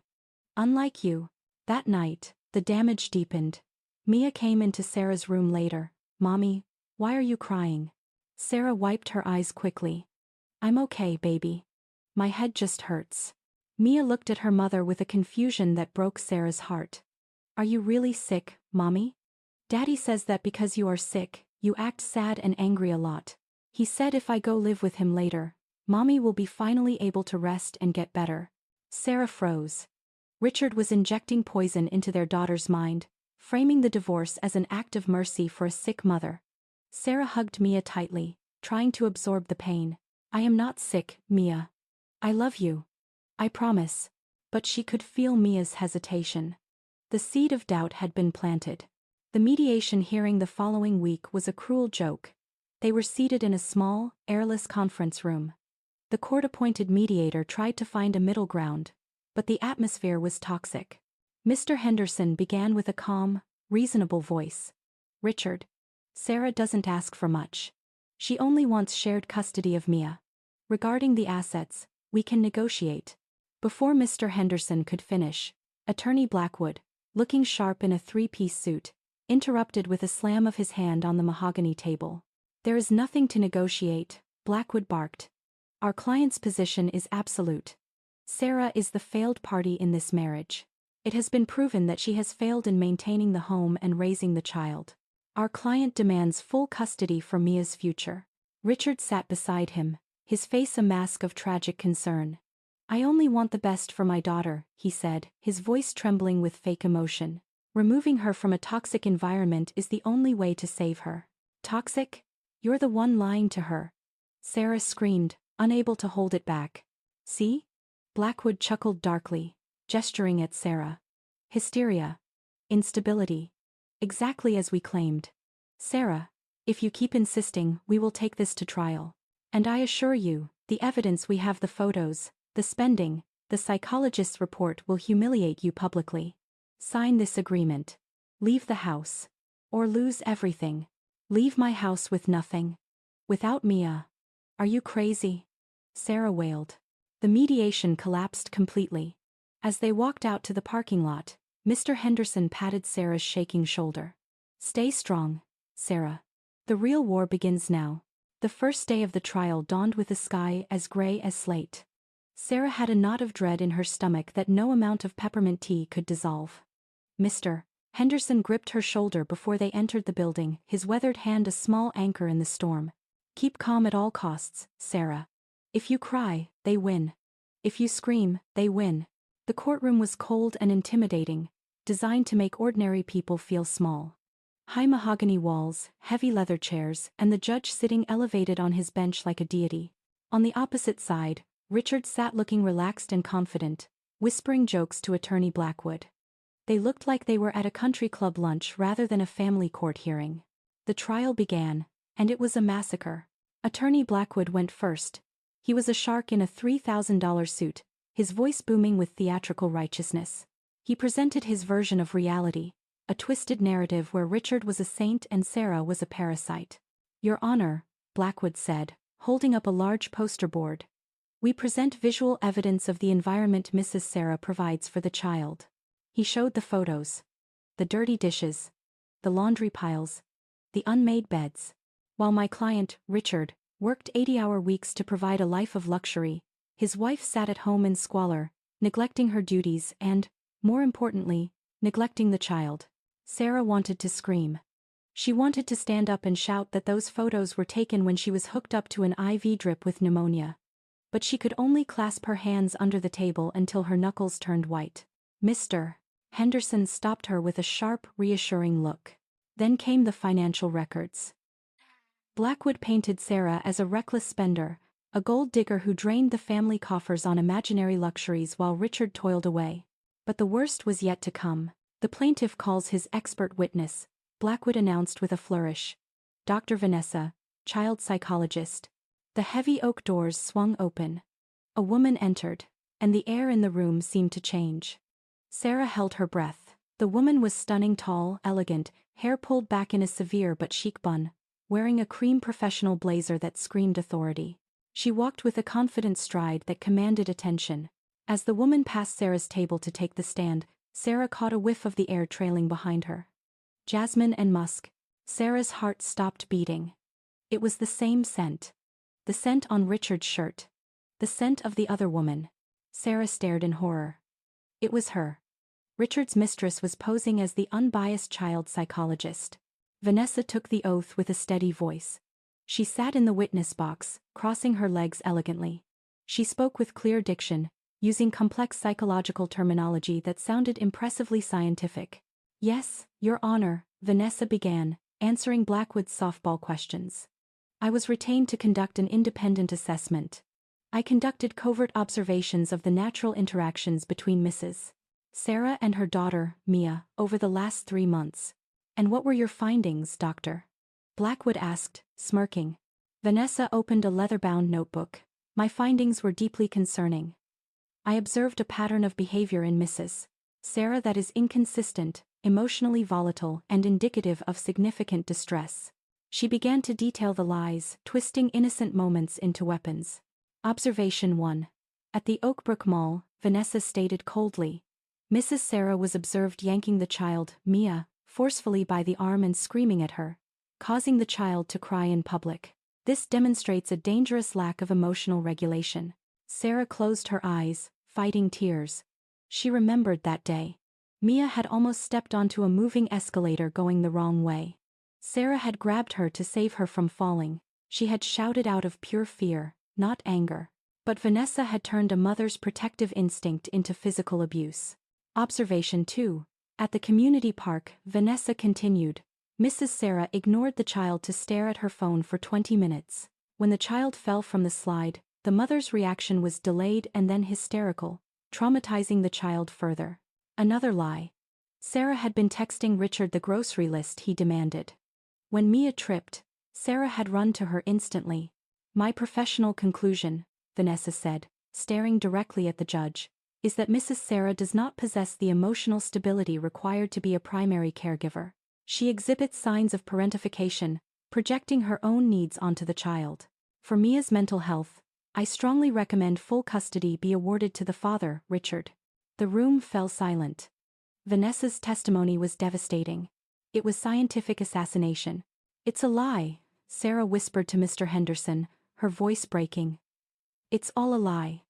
Unlike you." That night, the damage deepened. Mia came into Sarah's room later. "Mommy, why are you crying?" Sarah wiped her eyes quickly. "I'm okay, baby. My head just hurts." Mia looked at her mother with a confusion that broke Sarah's heart. "Are you really sick, Mommy? Daddy says that because you are sick, you act sad and angry a lot. He said if I go live with him later, Mommy will be finally able to rest and get better." Sarah froze. Richard was injecting poison into their daughter's mind, framing the divorce as an act of mercy for a sick mother. Sarah hugged Mia tightly, trying to absorb the pain. I am not sick, Mia. I love you. I promise. But she could feel Mia's hesitation. The seed of doubt had been planted. The mediation hearing the following week was a cruel joke. They were seated in a small, airless conference room. The court-appointed mediator tried to find a middle ground, but the atmosphere was toxic. Mr. Henderson began with a calm, reasonable voice. Richard, Sarah doesn't ask for much. She only wants shared custody of Mia. Regarding the assets, we can negotiate. Before Mr. Henderson could finish, Attorney Blackwood, looking sharp in a three-piece suit, interrupted with a slam of his hand on the mahogany table. There is nothing to negotiate, Blackwood barked. Our client's position is absolute. Sarah is the failed party in this marriage. It has been proven that she has failed in maintaining the home and raising the child. Our client demands full custody for Mia's future. Richard sat beside him, his face a mask of tragic concern. I only want the best for my daughter, he said, his voice trembling with fake emotion. Removing her from a toxic environment is the only way to save her. Toxic? You're the one lying to her. Sarah screamed, unable to hold it back. See? Blackwood chuckled darkly, gesturing at Sarah. Hysteria. Instability. Exactly as we claimed. Sarah, if you keep insisting, we will take this to trial. And I assure you, the evidence we have, the photos, the spending, the psychologist's report will humiliate you publicly. Sign this agreement. Leave the house. Or lose everything. Leave my house with nothing. Without Mia. Are you crazy? Sarah wailed. The mediation collapsed completely. As they walked out to the parking lot, Mr. Henderson patted Sarah's shaking shoulder. Stay strong, Sarah. The real war begins now. The first day of the trial dawned with a sky as gray as slate. Sarah had a knot of dread in her stomach that no amount of peppermint tea could dissolve. Mr. Henderson gripped her shoulder before they entered the building, his weathered hand a small anchor in the storm. Keep calm at all costs, Sarah. If you cry, they win. If you scream, they win. The courtroom was cold and intimidating, designed to make ordinary people feel small. High mahogany walls, heavy leather chairs, and the judge sitting elevated on his bench like a deity. On the opposite side, Richard sat looking relaxed and confident, whispering jokes to Attorney Blackwood. They looked like they were at a country club lunch rather than a family court hearing. The trial began, and it was a massacre. Attorney Blackwood went first. He was a shark in a $3,000 suit, his voice booming with theatrical righteousness. He presented his version of reality, a twisted narrative where Richard was a saint and Sarah was a parasite. Your Honor, Blackwood said, holding up a large poster board. We present visual evidence of the environment Mrs. Sarah provides for the child. He showed the photos. The dirty dishes. The laundry piles. The unmade beds. While my client, Richard, worked 80-hour weeks to provide a life of luxury, his wife sat at home in squalor, neglecting her duties and, more importantly, neglecting the child. Sarah wanted to scream. She wanted to stand up and shout that those photos were taken when she was hooked up to an IV drip with pneumonia. But she could only clasp her hands under the table until her knuckles turned white. Mr. Henderson stopped her with a sharp, reassuring look. Then came the financial records. Blackwood painted Sarah as a reckless spender, a gold digger who drained the family coffers on imaginary luxuries while Richard toiled away. But the worst was yet to come. The plaintiff calls his expert witness, Blackwood announced with a flourish. Dr. Vanessa, child psychologist. The heavy oak doors swung open. A woman entered, and the air in the room seemed to change. Sarah held her breath. The woman was stunning, tall, elegant, hair pulled back in a severe but chic bun, wearing a cream professional blazer that screamed authority. She walked with a confident stride that commanded attention. As the woman passed Sarah's table to take the stand, Sarah caught a whiff of the air trailing behind her. Jasmine and musk. Sarah's heart stopped beating. It was the same scent. The scent on Richard's shirt. The scent of the other woman. Sarah stared in horror. It was her. Richard's mistress was posing as the unbiased child psychologist. Vanessa took the oath with a steady voice. She sat in the witness box, crossing her legs elegantly. She spoke with clear diction, using complex psychological terminology that sounded impressively scientific. Yes, Your Honor, Vanessa began, answering Blackwood's softball questions. I was retained to conduct an independent assessment. I conducted covert observations of the natural interactions between Mrs. Sarah and her daughter, Mia, over the last 3 months. And what were your findings, Doctor? Blackwood asked, smirking. Vanessa opened a leather-bound notebook. My findings were deeply concerning. I observed a pattern of behavior in Mrs. Sarah that is inconsistent, emotionally volatile, and indicative of significant distress. She began to detail the lies, twisting innocent moments into weapons. Observation 1. At the Oakbrook Mall, Vanessa stated coldly. Mrs. Sarah was observed yanking the child, Mia, forcefully by the arm and screaming at her, causing the child to cry in public. This demonstrates a dangerous lack of emotional regulation. Sarah closed her eyes, fighting tears. She remembered that day. Mia had almost stepped onto a moving escalator going the wrong way. Sarah had grabbed her to save her from falling. She had shouted out of pure fear, not anger. But Vanessa had turned a mother's protective instinct into physical abuse. Observation 2. At the community park, Vanessa continued. Mrs. Sarah ignored the child to stare at her phone for 20 minutes. When the child fell from the slide, the mother's reaction was delayed and then hysterical, traumatizing the child further. Another lie. Sarah had been texting Richard the grocery list he demanded. When Mia tripped, Sarah had run to her instantly. My professional conclusion, Vanessa said, staring directly at the judge, is that Mrs. Sarah does not possess the emotional stability required to be a primary caregiver. She exhibits signs of parentification, projecting her own needs onto the child. For Mia's mental health, I strongly recommend full custody be awarded to the father, Richard. The room fell silent. Vanessa's testimony was devastating. It was scientific assassination. It's a lie, Sarah whispered to Mr. Henderson, her voice breaking. It's all a lie.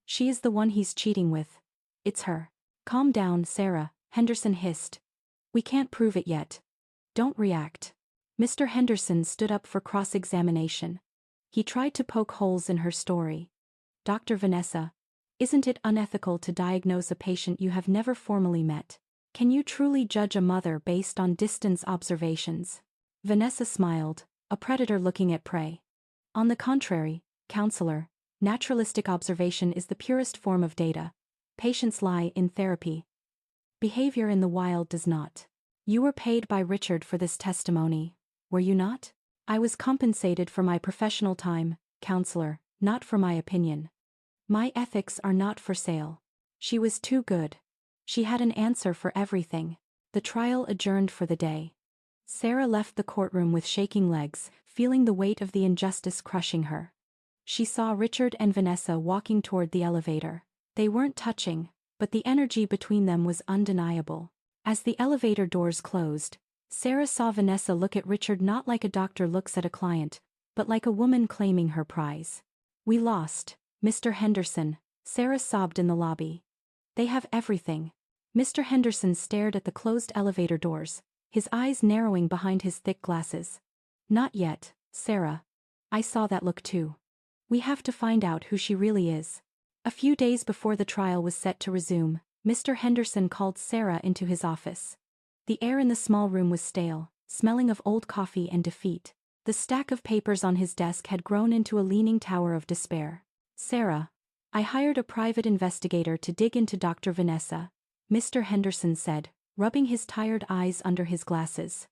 She is the one he's cheating with. It's her. Calm down, Sarah, Henderson hissed. We can't prove it yet. Don't react. Mr. Henderson stood up for cross-examination. He tried to poke holes in her story. Dr. Vanessa, isn't it unethical to diagnose a patient you have never formally met? Can you truly judge a mother based on distance observations? Vanessa smiled, a predator looking at prey. On the contrary, counselor, naturalistic observation is the purest form of data. Patients lie in therapy. Behavior in the wild does not. You were paid by Richard for this testimony, were you not? I was compensated for my professional time, counselor, not for my opinion. My ethics are not for sale. She was too good. She had an answer for everything. The trial adjourned for the day. Sarah left the courtroom with shaking legs, feeling the weight of the injustice crushing her. She saw Richard and Vanessa walking toward the elevator. They weren't touching, but the energy between them was undeniable. As the elevator doors closed, Sarah saw Vanessa look at Richard not like a doctor looks at a client, but like a woman claiming her prize. We lost, Mr. Henderson, Sarah sobbed in the lobby. They have everything. Mr. Henderson stared at the closed elevator doors, his eyes narrowing behind his thick glasses. Not yet, Sarah. I saw that look too. We have to find out who she really is. A few days before the trial was set to resume, Mr. Henderson called Sarah into his office. The air in the small room was stale, smelling of old coffee and defeat. The stack of papers on his desk had grown into a leaning tower of despair. Sarah, I hired a private investigator to dig into Dr. Vanessa, Mr. Henderson said, rubbing his tired eyes under his glasses.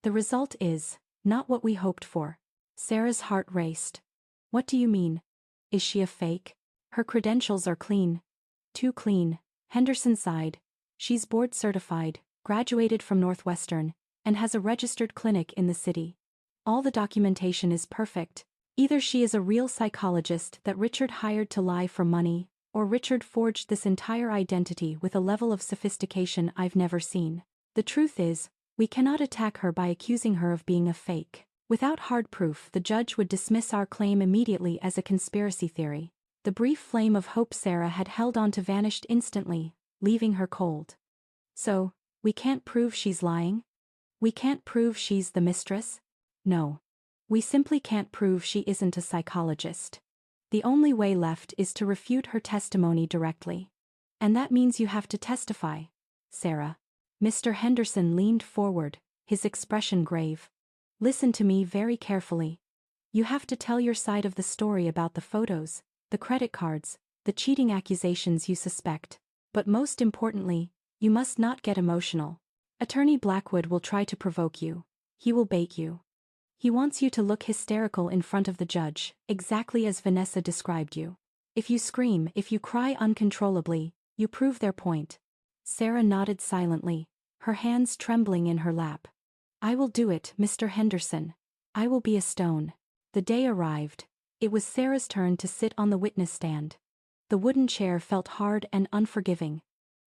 The result is not what we hoped for. Sarah's heart raced. What do you mean? Is she a fake? Her credentials are clean. Too clean, Henderson sighed. She's board certified, graduated from Northwestern, and has a registered clinic in the city. All the documentation is perfect. Either she is a real psychologist that Richard hired to lie for money, or Richard forged this entire identity with a level of sophistication I've never seen. The truth is, we cannot attack her by accusing her of being a fake. Without hard proof, the judge would dismiss our claim immediately as a conspiracy theory. The brief flame of hope Sarah had held on to vanished instantly, leaving her cold. So, we can't prove she's lying? We can't prove she's the mistress? No. We simply can't prove she isn't a psychologist. The only way left is to refute her testimony directly. And that means you have to testify, Sarah. Mr. Henderson leaned forward, his expression grave. Listen to me very carefully. You have to tell your side of the story about the photos, the credit cards, the cheating accusations you suspect. But most importantly, you must not get emotional. Attorney Blackwood will try to provoke you. He will bait you. He wants you to look hysterical in front of the judge, exactly as Vanessa described you. If you scream, if you cry uncontrollably, you prove their point. Sarah nodded silently, her hands trembling in her lap. I will do it, Mr. Henderson. I will be a stone. The day arrived. It was Sarah's turn to sit on the witness stand. The wooden chair felt hard and unforgiving.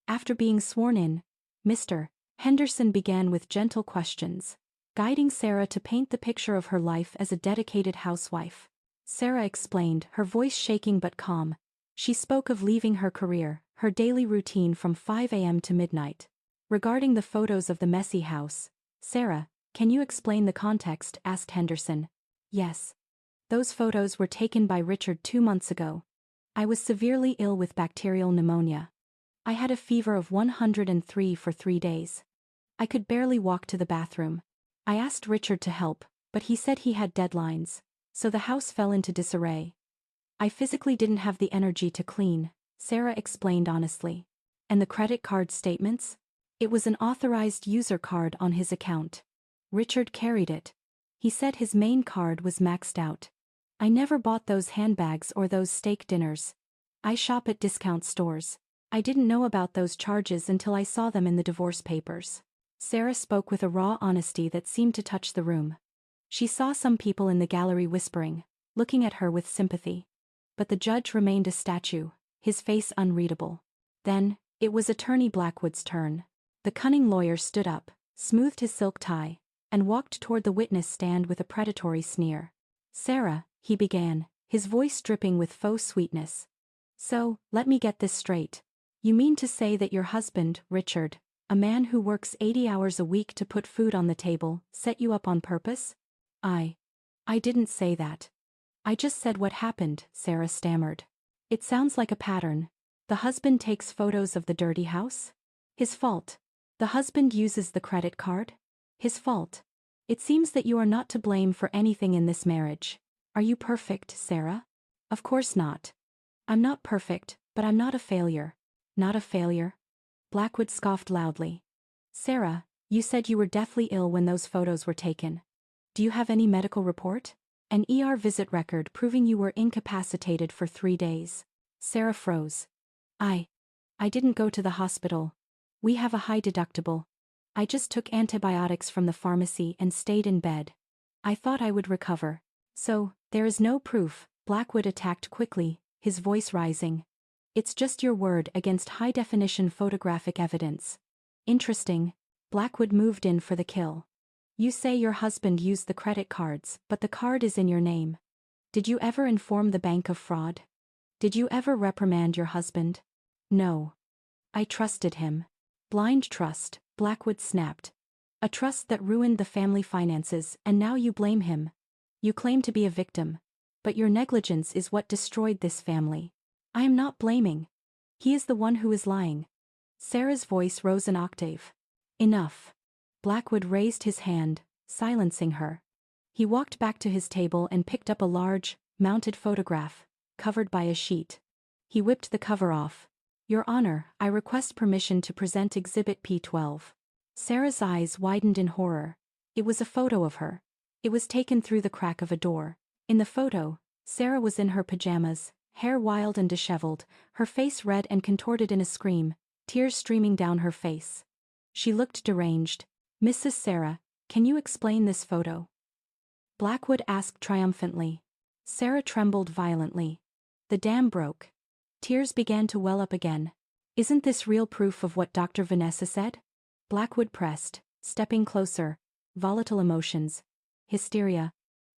After being sworn in, Mr. Henderson began with gentle questions, guiding Sarah to paint the picture of her life as a dedicated housewife. Sarah explained, her voice shaking but calm. She spoke of leaving her career, her daily routine from 5 a.m. to midnight. Regarding the photos of the messy house, Sarah, can you explain the context? Asked Henderson. Yes. Those photos were taken by Richard 2 months ago. I was severely ill with bacterial pneumonia. I had a fever of 103 for 3 days. I could barely walk to the bathroom. I asked Richard to help, but he said he had deadlines, so the house fell into disarray. I physically didn't have the energy to clean, Sarah explained honestly. And the credit card statements? It was an authorized user card on his account. Richard carried it. He said his main card was maxed out. I never bought those handbags or those steak dinners. I shop at discount stores. I didn't know about those charges until I saw them in the divorce papers. Sarah spoke with a raw honesty that seemed to touch the room. She saw some people in the gallery whispering, looking at her with sympathy. But the judge remained a statue, his face unreadable. Then, it was Attorney Blackwood's turn. The cunning lawyer stood up, smoothed his silk tie, and walked toward the witness stand with a predatory sneer. Sarah, he began, his voice dripping with faux sweetness. So, let me get this straight. You mean to say that your husband, Richard, a man who works 80 hours a week to put food on the table, set you up on purpose? I didn't say that. I just said what happened, Sarah stammered. It sounds like a pattern. The husband takes photos of the dirty house? His fault. The husband uses the credit card? His fault. It seems that you are not to blame for anything in this marriage. Are you perfect, Sarah? Of course not. I'm not perfect, but I'm not a failure. Not a failure? Blackwood scoffed loudly. Sarah, you said you were deathly ill when those photos were taken. Do you have any medical report? An ER visit record proving you were incapacitated for 3 days. Sarah froze. I didn't go to the hospital. We have a high deductible. I just took antibiotics from the pharmacy and stayed in bed. I thought I would recover. So, there is no proof, Blackwood attacked quickly, his voice rising. It's just your word against high-definition photographic evidence. Interesting. Blackwood moved in for the kill. You say your husband used the credit cards, but the card is in your name. Did you ever inform the bank of fraud? Did you ever reprimand your husband? No. I trusted him. Blind trust, Blackwood snapped. A trust that ruined the family finances, and now you blame him. You claim to be a victim. But your negligence is what destroyed this family. I am not blaming. He is the one who is lying. Sarah's voice rose an octave. Enough. Blackwood raised his hand, silencing her. He walked back to his table and picked up a large, mounted photograph, covered by a sheet. He whipped the cover off. Your Honor, I request permission to present Exhibit P12. Sarah's eyes widened in horror. It was a photo of her. It was taken through the crack of a door. In the photo, Sarah was in her pajamas, hair wild and disheveled, her face red and contorted in a scream, tears streaming down her face. She looked deranged. Mrs. Sarah, can you explain this photo? Blackwood asked triumphantly. Sarah trembled violently. The dam broke. Tears began to well up again. Isn't this real proof of what Dr. Vanessa said? Blackwood pressed, stepping closer. Volatile emotions. Hysteria.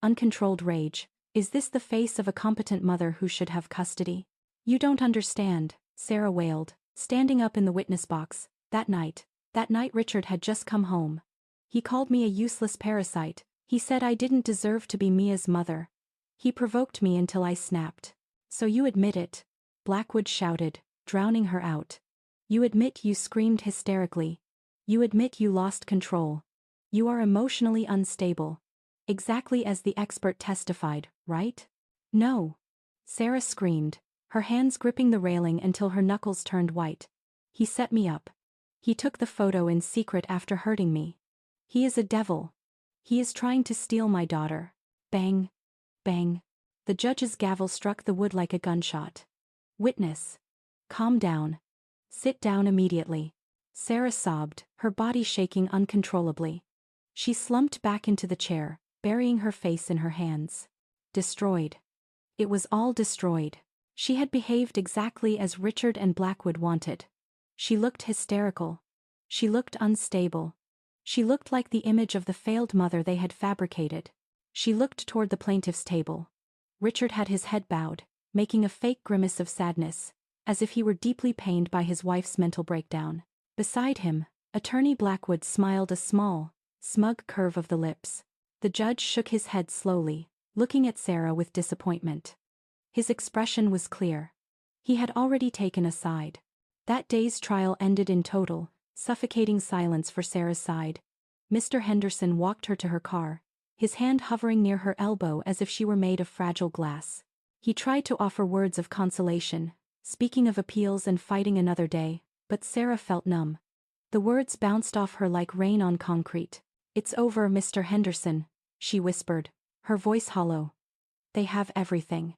Uncontrolled rage. Is this the face of a competent mother who should have custody? You don't understand, Sarah wailed, standing up in the witness box. That night Richard had just come home. He called me a useless parasite. He said I didn't deserve to be Mia's mother. He provoked me until I snapped. So you admit it? Blackwood shouted, drowning her out. You admit you screamed hysterically. You admit you lost control. You are emotionally unstable. Exactly as the expert testified, right? No. Sarah screamed, her hands gripping the railing until her knuckles turned white. He set me up. He took the photo in secret after hurting me. He is a devil. He is trying to steal my daughter. Bang. Bang. The judge's gavel struck the wood like a gunshot. Witness. Calm down. Sit down immediately. Sarah sobbed, her body shaking uncontrollably. She slumped back into the chair, burying her face in her hands. Destroyed. It was all destroyed. She had behaved exactly as Richard and Blackwood wanted. She looked hysterical. She looked unstable. She looked like the image of the failed mother they had fabricated. She looked toward the plaintiff's table. Richard had his head bowed, making a fake grimace of sadness, as if he were deeply pained by his wife's mental breakdown. Beside him, Attorney Blackwood smiled a small, smug curve of the lips. The judge shook his head slowly, looking at Sarah with disappointment. His expression was clear. He had already taken a side. That day's trial ended in total, suffocating silence for Sarah's side. Mr. Henderson walked her to her car, his hand hovering near her elbow as if she were made of fragile glass. He tried to offer words of consolation, speaking of appeals and fighting another day, but Sarah felt numb. The words bounced off her like rain on concrete. "It's over, Mr. Henderson," she whispered, her voice hollow. "They have everything.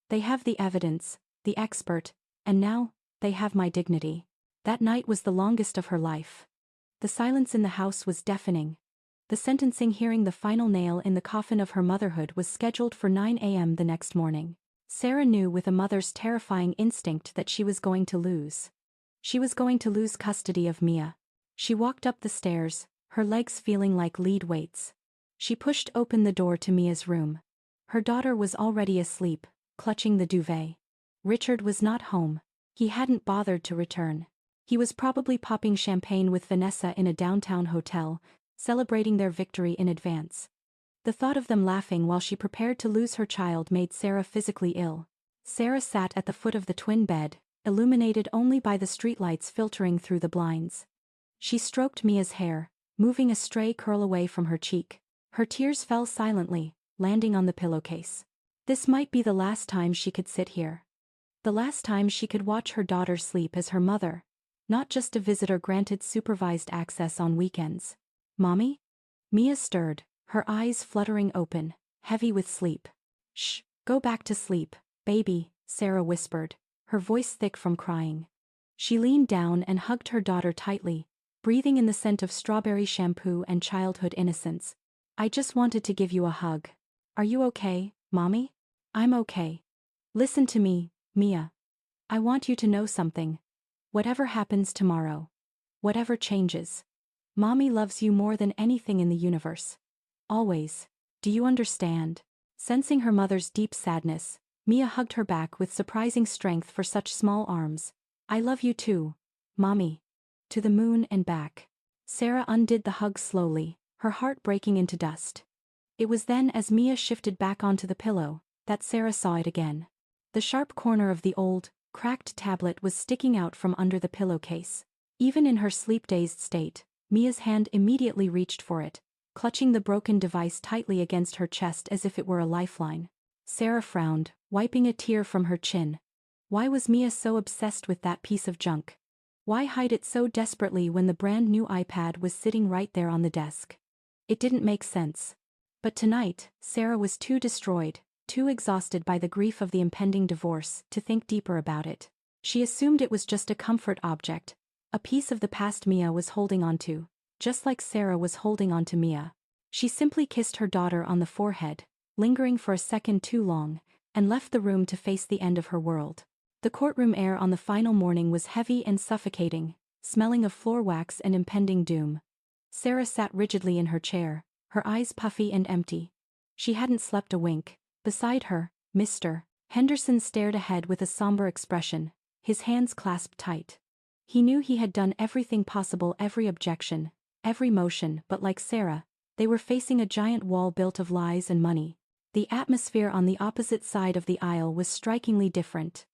They have the evidence, the expert, and now, they have my dignity." That night was the longest of her life. The silence in the house was deafening. The sentencing hearing, the final nail in the coffin of her motherhood, was scheduled for 9 a.m. the next morning. Sarah knew with a mother's terrifying instinct that she was going to lose. She was going to lose custody of Mia. She walked up the stairs, her legs feeling like lead weights. She pushed open the door to Mia's room. Her daughter was already asleep, clutching the duvet. Richard was not home. He hadn't bothered to return. He was probably popping champagne with Vanessa in a downtown hotel, celebrating their victory in advance. The thought of them laughing while she prepared to lose her child made Sarah physically ill. Sarah sat at the foot of the twin bed, illuminated only by the streetlights filtering through the blinds. She stroked Mia's hair, moving a stray curl away from her cheek. Her tears fell silently, landing on the pillowcase. This might be the last time she could sit here. The last time she could watch her daughter sleep as her mother, not just a visitor granted supervised access on weekends. "Mommy?" Mia stirred, her eyes fluttering open, heavy with sleep. "Shh, go back to sleep, baby," Sarah whispered, her voice thick from crying. She leaned down and hugged her daughter tightly, breathing in the scent of strawberry shampoo and childhood innocence. "I just wanted to give you a hug. Are you okay, Mommy?" "I'm okay. Listen to me, Mia. I want you to know something. Whatever happens tomorrow, whatever changes, Mommy loves you more than anything in the universe. Always. Do you understand?" Sensing her mother's deep sadness, Mia hugged her back with surprising strength for such small arms. "I love you too, Mommy. To the moon and back." Sarah undid the hug slowly, her heart breaking into dust. It was then, as Mia shifted back onto the pillow, that Sarah saw it again. The sharp corner of the old, cracked tablet was sticking out from under the pillowcase. Even in her sleep-dazed state, Mia's hand immediately reached for it, clutching the broken device tightly against her chest as if it were a lifeline. Sarah frowned, wiping a tear from her chin. Why was Mia so obsessed with that piece of junk? Why hide it so desperately when the brand-new iPad was sitting right there on the desk? It didn't make sense. But tonight, Sarah was too destroyed, too exhausted by the grief of the impending divorce, to think deeper about it. She assumed it was just a comfort object, a piece of the past Mia was holding onto, just like Sarah was holding onto Mia. She simply kissed her daughter on the forehead, lingering for a second too long, and left the room to face the end of her world. The courtroom air on the final morning was heavy and suffocating, smelling of floor wax and impending doom. Sarah sat rigidly in her chair, her eyes puffy and empty. She hadn't slept a wink. Beside her, Mr. Henderson stared ahead with a somber expression, his hands clasped tight. He knew he had done everything possible, every objection, every motion, but like Sarah, they were facing a giant wall built of lies and money. The atmosphere on the opposite side of the aisle was strikingly different.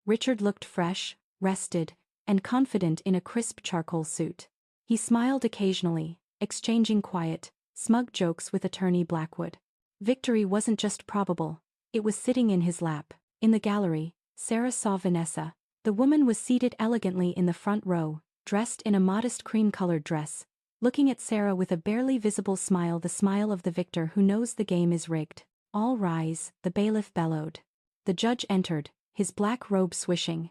Richard looked fresh, rested, and confident in a crisp charcoal suit. He smiled occasionally, exchanging quiet, smug jokes with Attorney Blackwood. Victory wasn't just probable, it was sitting in his lap. In the gallery, Sarah saw Vanessa. The woman was seated elegantly in the front row, dressed in a modest cream-colored dress, looking at Sarah with a barely visible smile, the smile of the victor who knows the game is rigged. "All rise," the bailiff bellowed. The judge entered, his black robe swishing.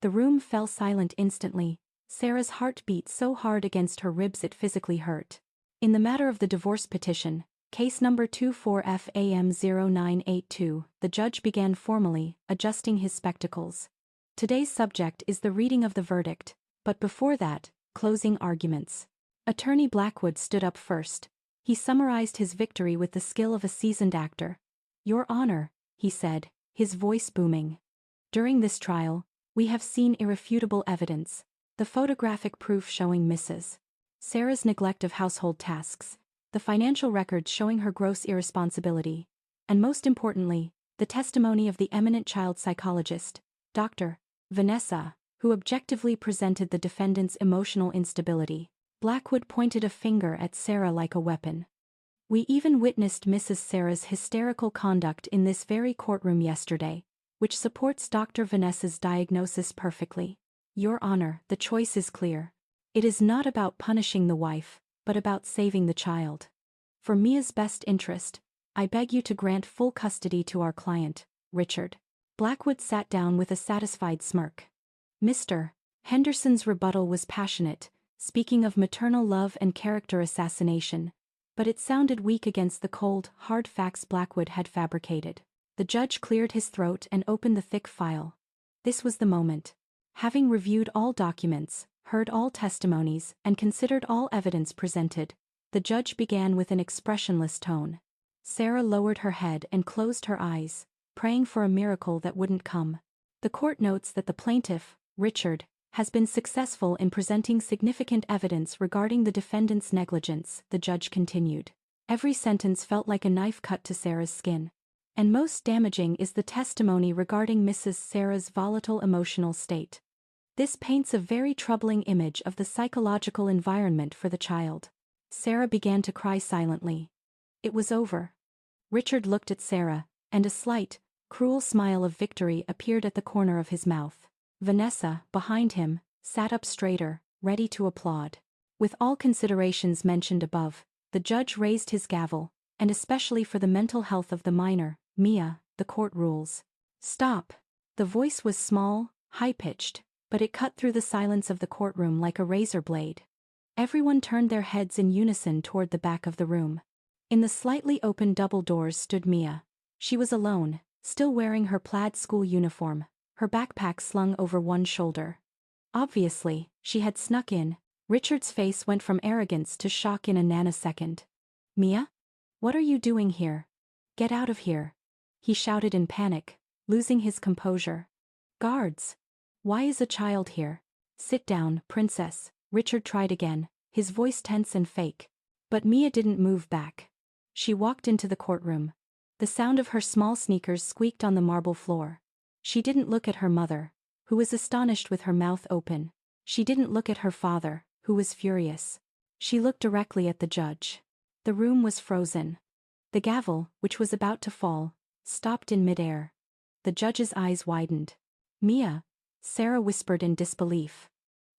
The room fell silent instantly. Sarah's heart beat so hard against her ribs it physically hurt. In the matter of the divorce petition, case number 24FAM0982, the judge began formally, adjusting his spectacles. Today's subject is the reading of the verdict, but before that, closing arguments. Attorney Blackwood stood up first. He summarized his victory with the skill of a seasoned actor. "Your Honor," he said, his voice booming. "During this trial, we have seen irrefutable evidence. The photographic proof showing Mrs. Sarah's neglect of household tasks, the financial records showing her gross irresponsibility, and most importantly, the testimony of the eminent child psychologist, Dr. Vanessa, who objectively presented the defendant's emotional instability." Blackwood pointed a finger at Sarah like a weapon. "We even witnessed Mrs. Sarah's hysterical conduct in this very courtroom yesterday, which supports Dr. Vanessa's diagnosis perfectly. Your Honor, the choice is clear. It is not about punishing the wife, but about saving the child. For Mia's best interest, I beg you to grant full custody to our client, Richard." Blackwood sat down with a satisfied smirk. Mr. Henderson's rebuttal was passionate, speaking of maternal love and character assassination, but it sounded weak against the cold, hard facts Blackwood had fabricated. The judge cleared his throat and opened the thick file. This was the moment. Having reviewed all documents, heard all testimonies, and considered all evidence presented, the judge began with an expressionless tone. Sarah lowered her head and closed her eyes, praying for a miracle that wouldn't come. "The court notes that the plaintiff, Richard, has been successful in presenting significant evidence regarding the defendant's negligence," the judge continued. Every sentence felt like a knife cut to Sarah's skin. "And most damaging is the testimony regarding Mrs. Sarah's volatile emotional state. This paints a very troubling image of the psychological environment for the child." Sarah began to cry silently. It was over. Richard looked at Sarah, and a slight, cruel smile of victory appeared at the corner of his mouth. Vanessa, behind him, sat up straighter, ready to applaud. With all considerations mentioned above, the judge raised his gavel, and especially for the mental health of the minor, Mia, the court rules. "Stop." The voice was small, high-pitched, but it cut through the silence of the courtroom like a razor blade. Everyone turned their heads in unison toward the back of the room. In the slightly open double doors stood Mia. She was alone, still wearing her plaid school uniform, her backpack slung over one shoulder. Obviously, she had snuck in. Richard's face went from arrogance to shock in a nanosecond. "Mia? What are you doing here? Get out of here," he shouted in panic, losing his composure. "Guards! Why is a child here?" "Sit down, princess," Richard tried again, his voice tense and fake. But Mia didn't move back. She walked into the courtroom. The sound of her small sneakers squeaked on the marble floor. She didn't look at her mother, who was astonished with her mouth open. She didn't look at her father, who was furious. She looked directly at the judge. The room was frozen. The gavel, which was about to fall, stopped in midair. The judge's eyes widened. "Mia," Sarah whispered in disbelief.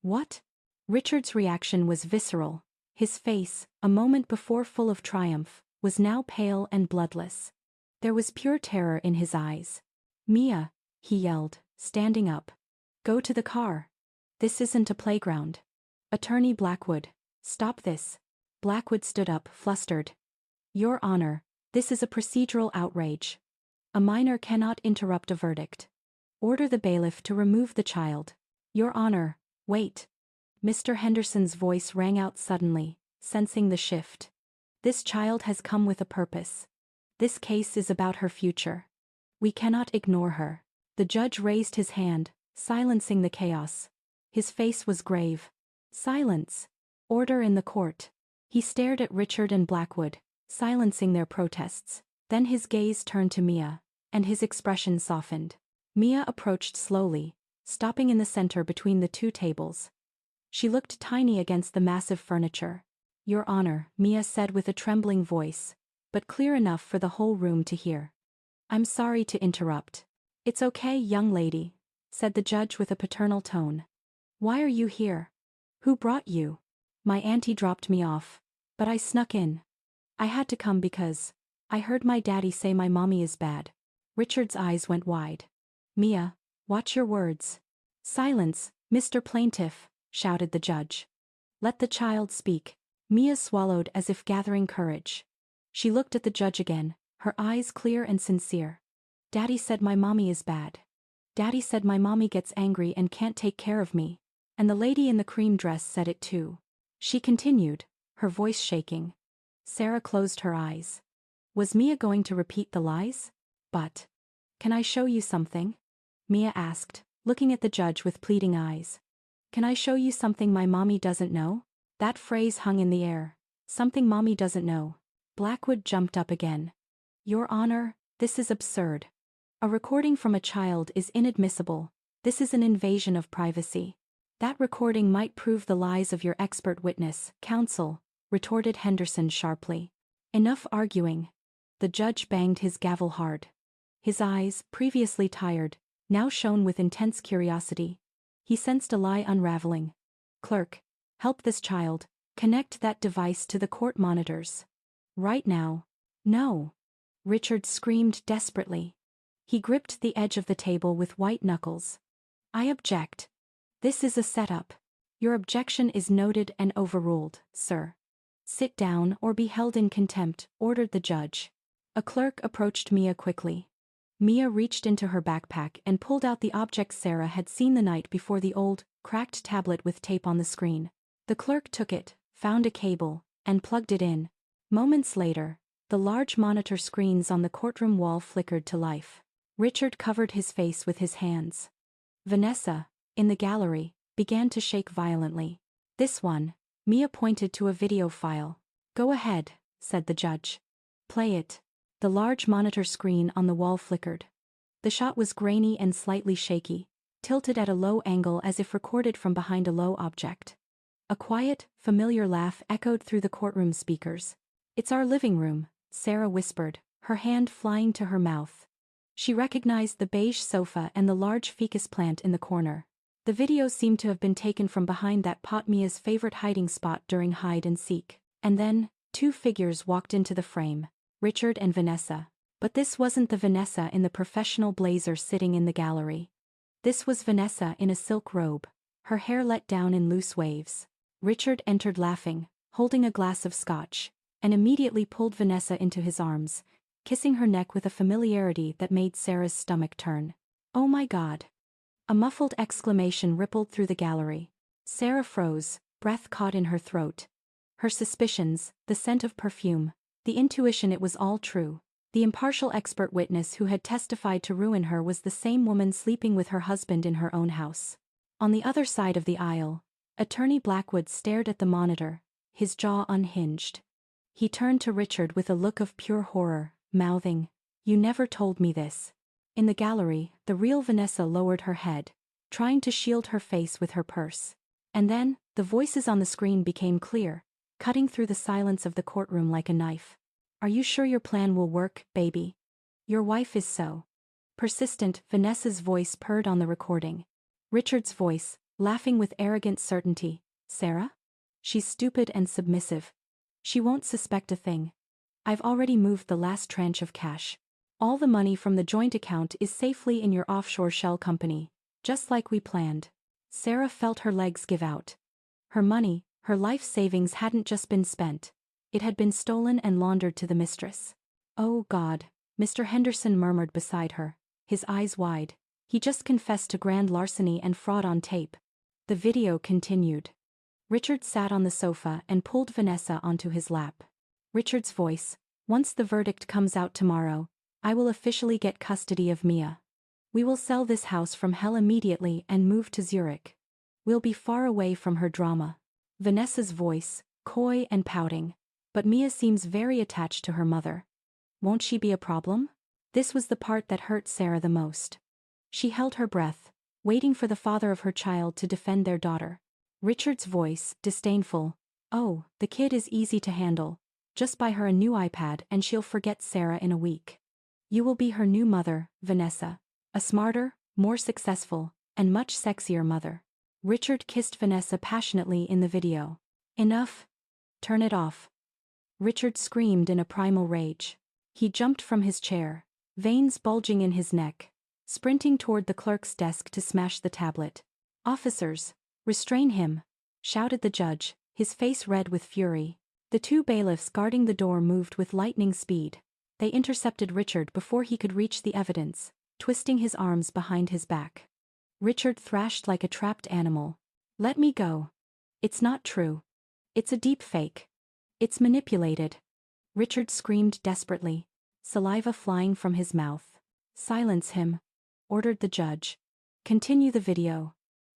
"What?" Richard's reaction was visceral. His face, a moment before full of triumph, was now pale and bloodless. There was pure terror in his eyes. "Mia," he yelled, standing up. "Go to the car. This isn't a playground." "Attorney Blackwood, stop this." Blackwood stood up, flustered. "Your Honor, this is a procedural outrage. A minor cannot interrupt a verdict. Order the bailiff to remove the child." "Your Honor, wait." Mr. Henderson's voice rang out suddenly, sensing the shift. "This child has come with a purpose. This case is about her future. We cannot ignore her." The judge raised his hand, silencing the chaos. His face was grave. "Silence. Order in the court." He stared at Richard and Blackwood, silencing their protests. Then his gaze turned to Mia, and his expression softened. Mia approached slowly, stopping in the center between the two tables. She looked tiny against the massive furniture. "Your Honor," Mia said with a trembling voice, but clear enough for the whole room to hear. "I'm sorry to interrupt." "It's okay, young lady," said the judge with a paternal tone. "Why are you here? Who brought you?" "My auntie dropped me off, but I snuck in. I had to come because I heard my daddy say my mommy is bad." Richard's eyes went wide. "Mia, watch your words." "Silence, Mr. Plaintiff," shouted the judge. "Let the child speak." Mia swallowed as if gathering courage. She looked at the judge again, her eyes clear and sincere. "Daddy said my mommy is bad. Daddy said my mommy gets angry and can't take care of me. And the lady in the cream dress said it too." She continued, her voice shaking. Sarah closed her eyes. Was Mia going to repeat the lies? "But can I show you something?" Mia asked, looking at the judge with pleading eyes. "Can I show you something my mommy doesn't know?" That phrase hung in the air. Something mommy doesn't know. Blackwood jumped up again. "Your Honor, this is absurd. A recording from a child is inadmissible. This is an invasion of privacy." "That recording might prove the lies of your expert witness, counsel," retorted Henderson sharply. "Enough arguing." The judge banged his gavel hard. His eyes, previously tired, now shone with intense curiosity. He sensed a lie unraveling. "Clerk, help this child. Connect that device to the court monitors. Right now." "No." Richard screamed desperately. He gripped the edge of the table with white knuckles. "I object. This is a setup. Your objection is noted and overruled, sir." "Sit down or be held in contempt," ordered the judge. A clerk approached Mia quickly. Mia reached into her backpack and pulled out the object Sarah had seen the night before, the old, cracked tablet with tape on the screen. The clerk took it, found a cable, and plugged it in. Moments later, the large monitor screens on the courtroom wall flickered to life. Richard covered his face with his hands. Vanessa, in the gallery, began to shake violently. "This one," Mia pointed to a video file. "Go ahead," said the judge. "Play it." The large monitor screen on the wall flickered. The shot was grainy and slightly shaky, tilted at a low angle as if recorded from behind a low object. A quiet, familiar laugh echoed through the courtroom speakers. "It's our living room," Sarah whispered, her hand flying to her mouth. She recognized the beige sofa and the large ficus plant in the corner. The video seemed to have been taken from behind that pot, Mia's favorite hiding spot during hide and seek. And then, two figures walked into the frame. Richard and Vanessa. But this wasn't the Vanessa in the professional blazer sitting in the gallery. This was Vanessa in a silk robe, her hair let down in loose waves. Richard entered laughing, holding a glass of scotch, and immediately pulled Vanessa into his arms, kissing her neck with a familiarity that made Sarah's stomach turn. "Oh my God!" A muffled exclamation rippled through the gallery. Sarah froze, breath caught in her throat. Her suspicions, the scent of perfume, the intuition it was all true. The impartial expert witness who had testified to ruin her was the same woman sleeping with her husband in her own house. On the other side of the aisle, Attorney Blackwood stared at the monitor, his jaw unhinged. He turned to Richard with a look of pure horror, mouthing, "You never told me this." In the gallery, the real Vanessa lowered her head, trying to shield her face with her purse. And then, the voices on the screen became clear, cutting through the silence of the courtroom like a knife. "Are you sure your plan will work, baby? Your wife is so persistent." Vanessa's voice purred on the recording. Richard's voice, laughing with arrogant certainty. "Sarah? She's stupid and submissive. She won't suspect a thing. I've already moved the last tranche of cash. All the money from the joint account is safely in your offshore shell company, just like we planned." Sarah felt her legs give out. Her money, her life savings hadn't just been spent. It had been stolen and laundered to the mistress. "Oh God," Mr. Henderson murmured beside her, his eyes wide. "He just confessed to grand larceny and fraud on tape." The video continued. Richard sat on the sofa and pulled Vanessa onto his lap. Richard's voice, "Once the verdict comes out tomorrow, I will officially get custody of Mia. We will sell this house from hell immediately and move to Zurich. We'll be far away from her drama." Vanessa's voice, coy and pouting. "But Mia seems very attached to her mother. Won't she be a problem?" This was the part that hurt Sarah the most. She held her breath, waiting for the father of her child to defend their daughter. Richard's voice, disdainful, "Oh, the kid is easy to handle. Just buy her a new iPad and she'll forget Sarah in a week. You will be her new mother, Vanessa. A smarter, more successful, and much sexier mother. Richard kissed Vanessa passionately in the video. Enough. Turn it off. Richard screamed in a primal rage. He jumped from his chair, veins bulging in his neck, sprinting toward the clerk's desk to smash the tablet. Officers, restrain him, shouted the judge, his face red with fury. The two bailiffs guarding the door moved with lightning speed. They intercepted Richard before he could reach the evidence, twisting his arms behind his back. Richard thrashed like a trapped animal. Let me go. It's not true. It's a deep fake. It's manipulated. Richard screamed desperately, saliva flying from his mouth. Silence him, ordered the judge. Continue the video.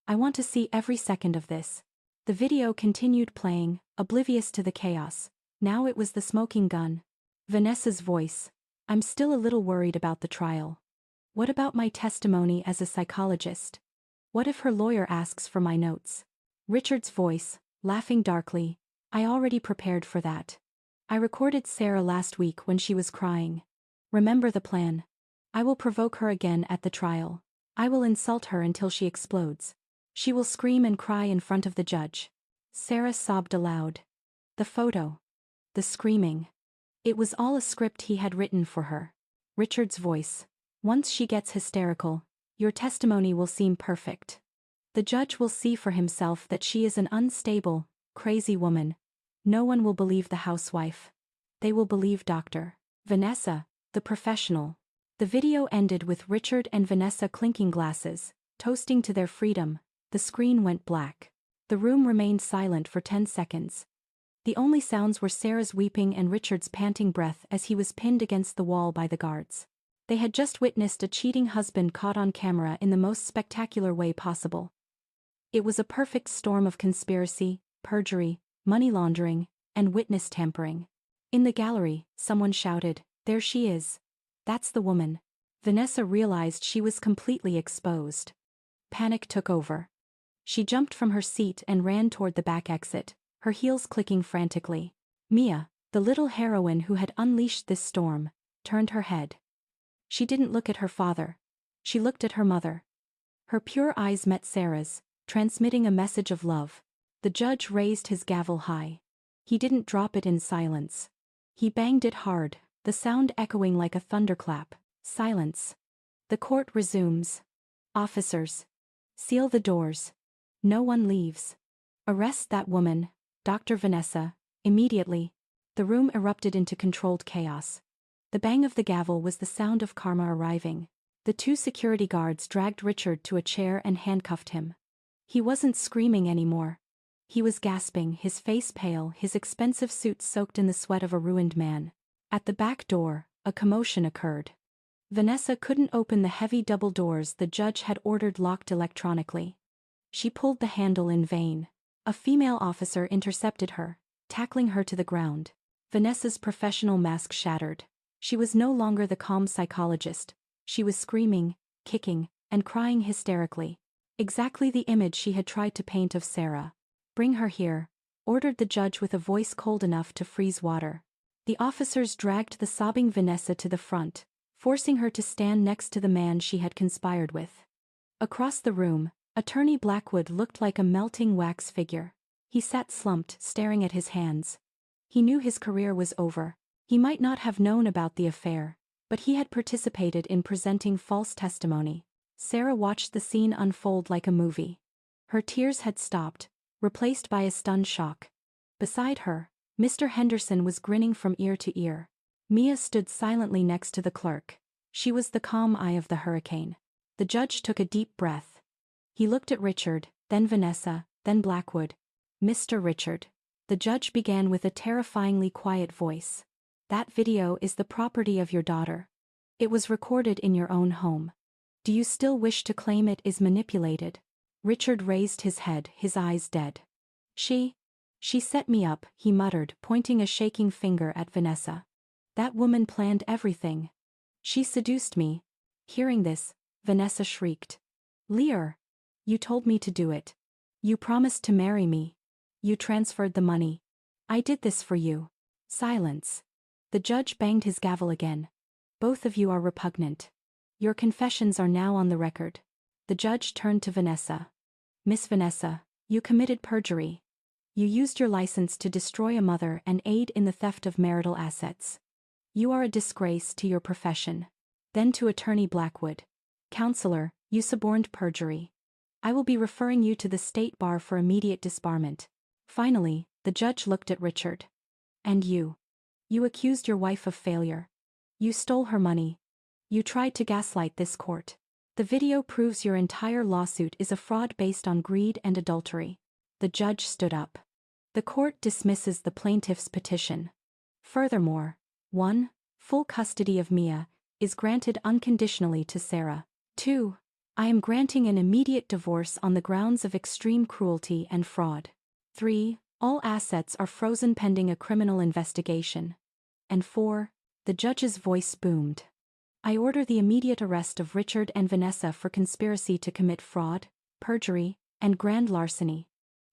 I want to see every second of this. The video continued playing, oblivious to the chaos. Now it was the smoking gun. Vanessa's voice. I'm still a little worried about the trial. What about my testimony as a psychologist? What if her lawyer asks for my notes? Richard's voice, laughing darkly. I already prepared for that. I recorded Sarah last week when she was crying. Remember the plan. I will provoke her again at the trial. I will insult her until she explodes. She will scream and cry in front of the judge. Sarah sobbed aloud. The photo. The screaming. It was all a script he had written for her. Richard's voice. Once she gets hysterical, your testimony will seem perfect. The judge will see for himself that she is an unstable, crazy woman. No one will believe the housewife. They will believe Dr. Vanessa, the professional. The video ended with Richard and Vanessa clinking glasses, toasting to their freedom. The screen went black. The room remained silent for 10 seconds. The only sounds were Sarah's weeping and Richard's panting breath as he was pinned against the wall by the guards. They had just witnessed a cheating husband caught on camera in the most spectacular way possible. It was a perfect storm of conspiracy, perjury, money laundering, and witness tampering. In the gallery, someone shouted, "There she is. That's the woman." Vanessa realized she was completely exposed. Panic took over. She jumped from her seat and ran toward the back exit, her heels clicking frantically. Mia, the little heroine who had unleashed this storm, turned her head. She didn't look at her father. She looked at her mother. Her pure eyes met Sarah's, transmitting a message of love. The judge raised his gavel high. He didn't drop it in silence. He banged it hard, the sound echoing like a thunderclap. Silence. The court resumes. Officers. Seal the doors. No one leaves. Arrest that woman, Dr. Vanessa, immediately. The room erupted into controlled chaos. The bang of the gavel was the sound of karma arriving. The two security guards dragged Richard to a chair and handcuffed him. He wasn't screaming anymore. He was gasping, his face pale, his expensive suit soaked in the sweat of a ruined man. At the back door, a commotion occurred. Vanessa couldn't open the heavy double doors the judge had ordered locked electronically. She pulled the handle in vain. A female officer intercepted her, tackling her to the ground. Vanessa's professional mask shattered. She was no longer the calm psychologist. She was screaming, kicking, and crying hysterically. Exactly the image she had tried to paint of Sarah. "Bring her here," ordered the judge with a voice cold enough to freeze water. The officers dragged the sobbing Vanessa to the front, forcing her to stand next to the man she had conspired with. Across the room, Attorney Blackwood looked like a melting wax figure. He sat slumped, staring at his hands. He knew his career was over. He might not have known about the affair, but he had participated in presenting false testimony. Sarah watched the scene unfold like a movie. Her tears had stopped, replaced by a stunned shock. Beside her, Mr. Henderson was grinning from ear to ear. Mia stood silently next to the clerk. She was the calm eye of the hurricane. The judge took a deep breath. He looked at Richard, then Vanessa, then Blackwood. "Mr. Richard." The judge began with a terrifyingly quiet voice. "That video is the property of your daughter. It was recorded in your own home. Do you still wish to claim it is manipulated?" Richard raised his head, his eyes dead. She set me up," he muttered, pointing a shaking finger at Vanessa. "That woman planned everything. She seduced me." Hearing this, Vanessa shrieked. "Lear! You told me to do it. You promised to marry me. You transferred the money. I did this for you. Silence. The judge banged his gavel again. Both of you are repugnant. Your confessions are now on the record. The judge turned to Vanessa. Miss Vanessa, you committed perjury. You used your license to destroy a mother and aid in the theft of marital assets. You are a disgrace to your profession. Then to Attorney Blackwood. Counselor, you suborned perjury. I will be referring you to the State Bar for immediate disbarment. Finally, the judge looked at Richard. And you. You accused your wife of failure. You stole her money. You tried to gaslight this court. The video proves your entire lawsuit is a fraud based on greed and adultery. The judge stood up. The court dismisses the plaintiff's petition. Furthermore, 1. Full custody of Mia is granted unconditionally to Sarah. 2. I am granting an immediate divorce on the grounds of extreme cruelty and fraud. 3. All assets are frozen pending a criminal investigation. And 4. The judge's voice boomed. I order the immediate arrest of Richard and Vanessa for conspiracy to commit fraud, perjury, and grand larceny.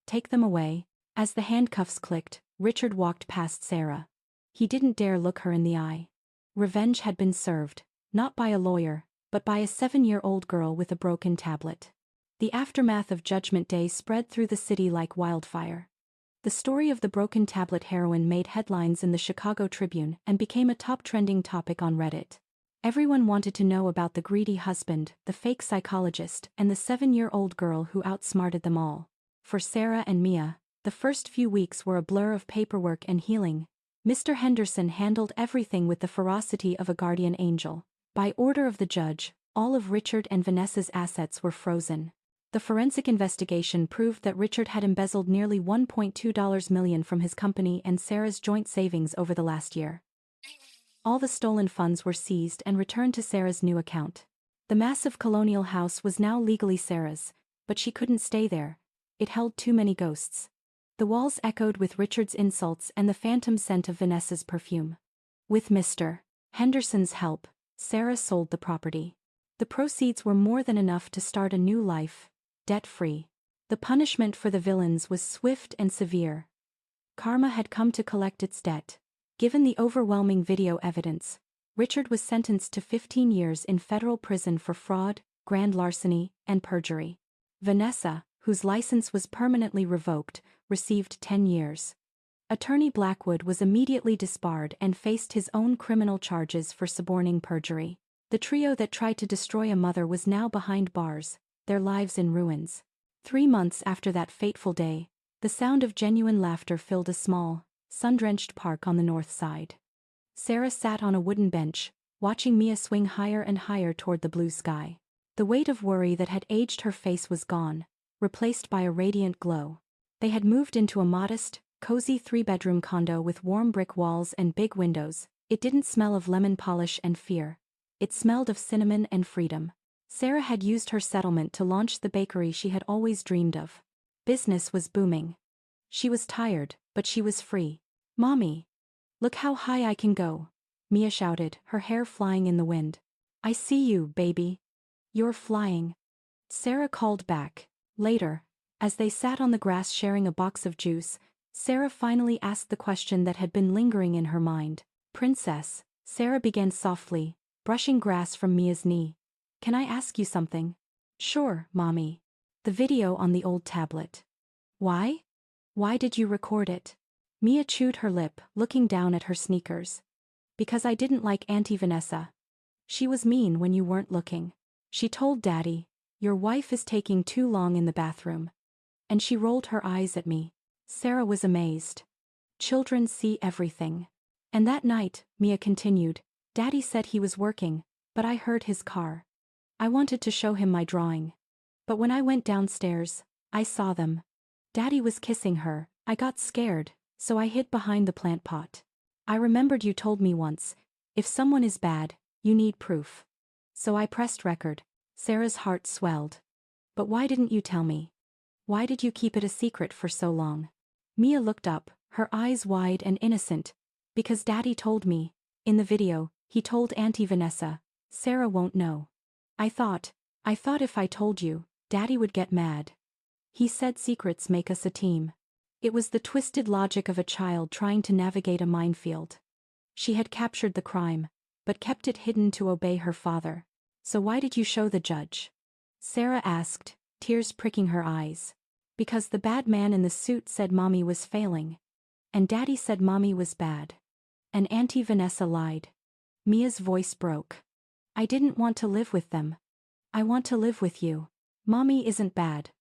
Take them away. As the handcuffs clicked, Richard walked past Sarah. He didn't dare look her in the eye. Revenge had been served, not by a lawyer, but by a 7-year-old girl with a broken tablet. The aftermath of Judgment Day spread through the city like wildfire. The story of the broken tablet heroine made headlines in the Chicago Tribune and became a top trending topic on Reddit. Everyone wanted to know about the greedy husband, the fake psychologist, and the 7-year-old girl who outsmarted them all. For Sarah and Mia, the first few weeks were a blur of paperwork and healing. Mr. Henderson handled everything with the ferocity of a guardian angel. By order of the judge, all of Richard and Vanessa's assets were frozen. The forensic investigation proved that Richard had embezzled nearly $1.2 million from his company and Sarah's joint savings over the last year. All the stolen funds were seized and returned to Sarah's new account. The massive colonial house was now legally Sarah's, but she couldn't stay there. It held too many ghosts. The walls echoed with Richard's insults and the phantom scent of Vanessa's perfume. With Mr. Henderson's help, Sarah sold the property. The proceeds were more than enough to start a new life, debt-free. The punishment for the villains was swift and severe. Karma had come to collect its debt. Given the overwhelming video evidence, Richard was sentenced to 15 years in federal prison for fraud, grand larceny, and perjury. Vanessa, whose license was permanently revoked, received 10 years. Attorney Blackwood was immediately disbarred and faced his own criminal charges for suborning perjury. The trio that tried to destroy a mother was now behind bars, their lives in ruins. 3 months after that fateful day, the sound of genuine laughter filled a small, sun-drenched park on the north side. Sarah sat on a wooden bench, watching Mia swing higher and higher toward the blue sky. The weight of worry that had aged her face was gone, replaced by a radiant glow. They had moved into a modest, cozy 3-bedroom condo with warm brick walls and big windows. It didn't smell of lemon polish and fear. It smelled of cinnamon and freedom. Sarah had used her settlement to launch the bakery she had always dreamed of. Business was booming. She was tired, but she was free. "Mommy! Look how high I can go," Mia shouted, her hair flying in the wind. "I see you, baby. You're flying." Sarah called back. Later, as they sat on the grass sharing a box of juice, Sarah finally asked the question that had been lingering in her mind. "Princess," Sarah began softly, brushing grass from Mia's knee. "Can I ask you something?" "Sure, Mommy." "The video on the old tablet. Why? Why did you record it?" Mia chewed her lip, looking down at her sneakers. "Because I didn't like Auntie Vanessa. She was mean when you weren't looking. She told Daddy, 'Your wife is taking too long in the bathroom.' And she rolled her eyes at me." Sarah was amazed. "Children see everything." "And that night," Mia continued, "Daddy said he was working, but I heard his car. I wanted to show him my drawing. But when I went downstairs, I saw them. Daddy was kissing her. I got scared, so I hid behind the plant pot. I remembered you told me once, if someone is bad, you need proof. So I pressed record." Sarah's heart swelled. "But why didn't you tell me? Why did you keep it a secret for so long?" Mia looked up, her eyes wide and innocent. "Because Daddy told me. In the video, he told Auntie Vanessa. Sarah won't know. I thought if I told you, Daddy would get mad. He said secrets make us a team." It was the twisted logic of a child trying to navigate a minefield. She had captured the crime, but kept it hidden to obey her father. So why did you show the judge? Sarah asked, tears pricking her eyes. Because the bad man in the suit said Mommy was failing. And Daddy said Mommy was bad. And Auntie Vanessa lied. Mia's voice broke. I didn't want to live with them. I want to live with you. Mommy isn't bad.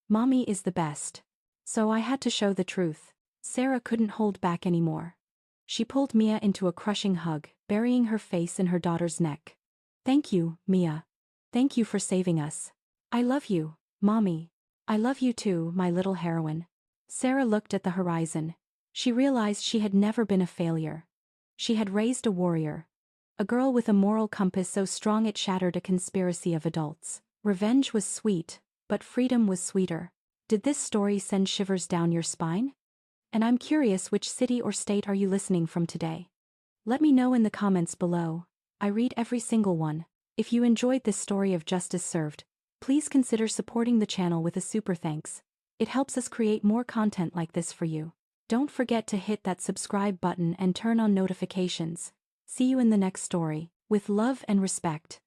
Mommy is the best. So I had to show the truth. Sarah couldn't hold back anymore. She pulled Mia into a crushing hug, burying her face in her daughter's neck. Thank you, Mia. Thank you for saving us. I love you, Mommy. I love you too, my little heroine. Sarah looked at the horizon. She realized she had never been a failure. She had raised a warrior. A girl with a moral compass so strong it shattered a conspiracy of adults. Revenge was sweet, but freedom was sweeter. Did this story send shivers down your spine? And I'm curious, which city or state are you listening from today? Let me know in the comments below. I read every single one. If you enjoyed this story of justice served, please consider supporting the channel with a super thanks. It helps us create more content like this for you. Don't forget to hit that subscribe button and turn on notifications. See you in the next story. With love and respect.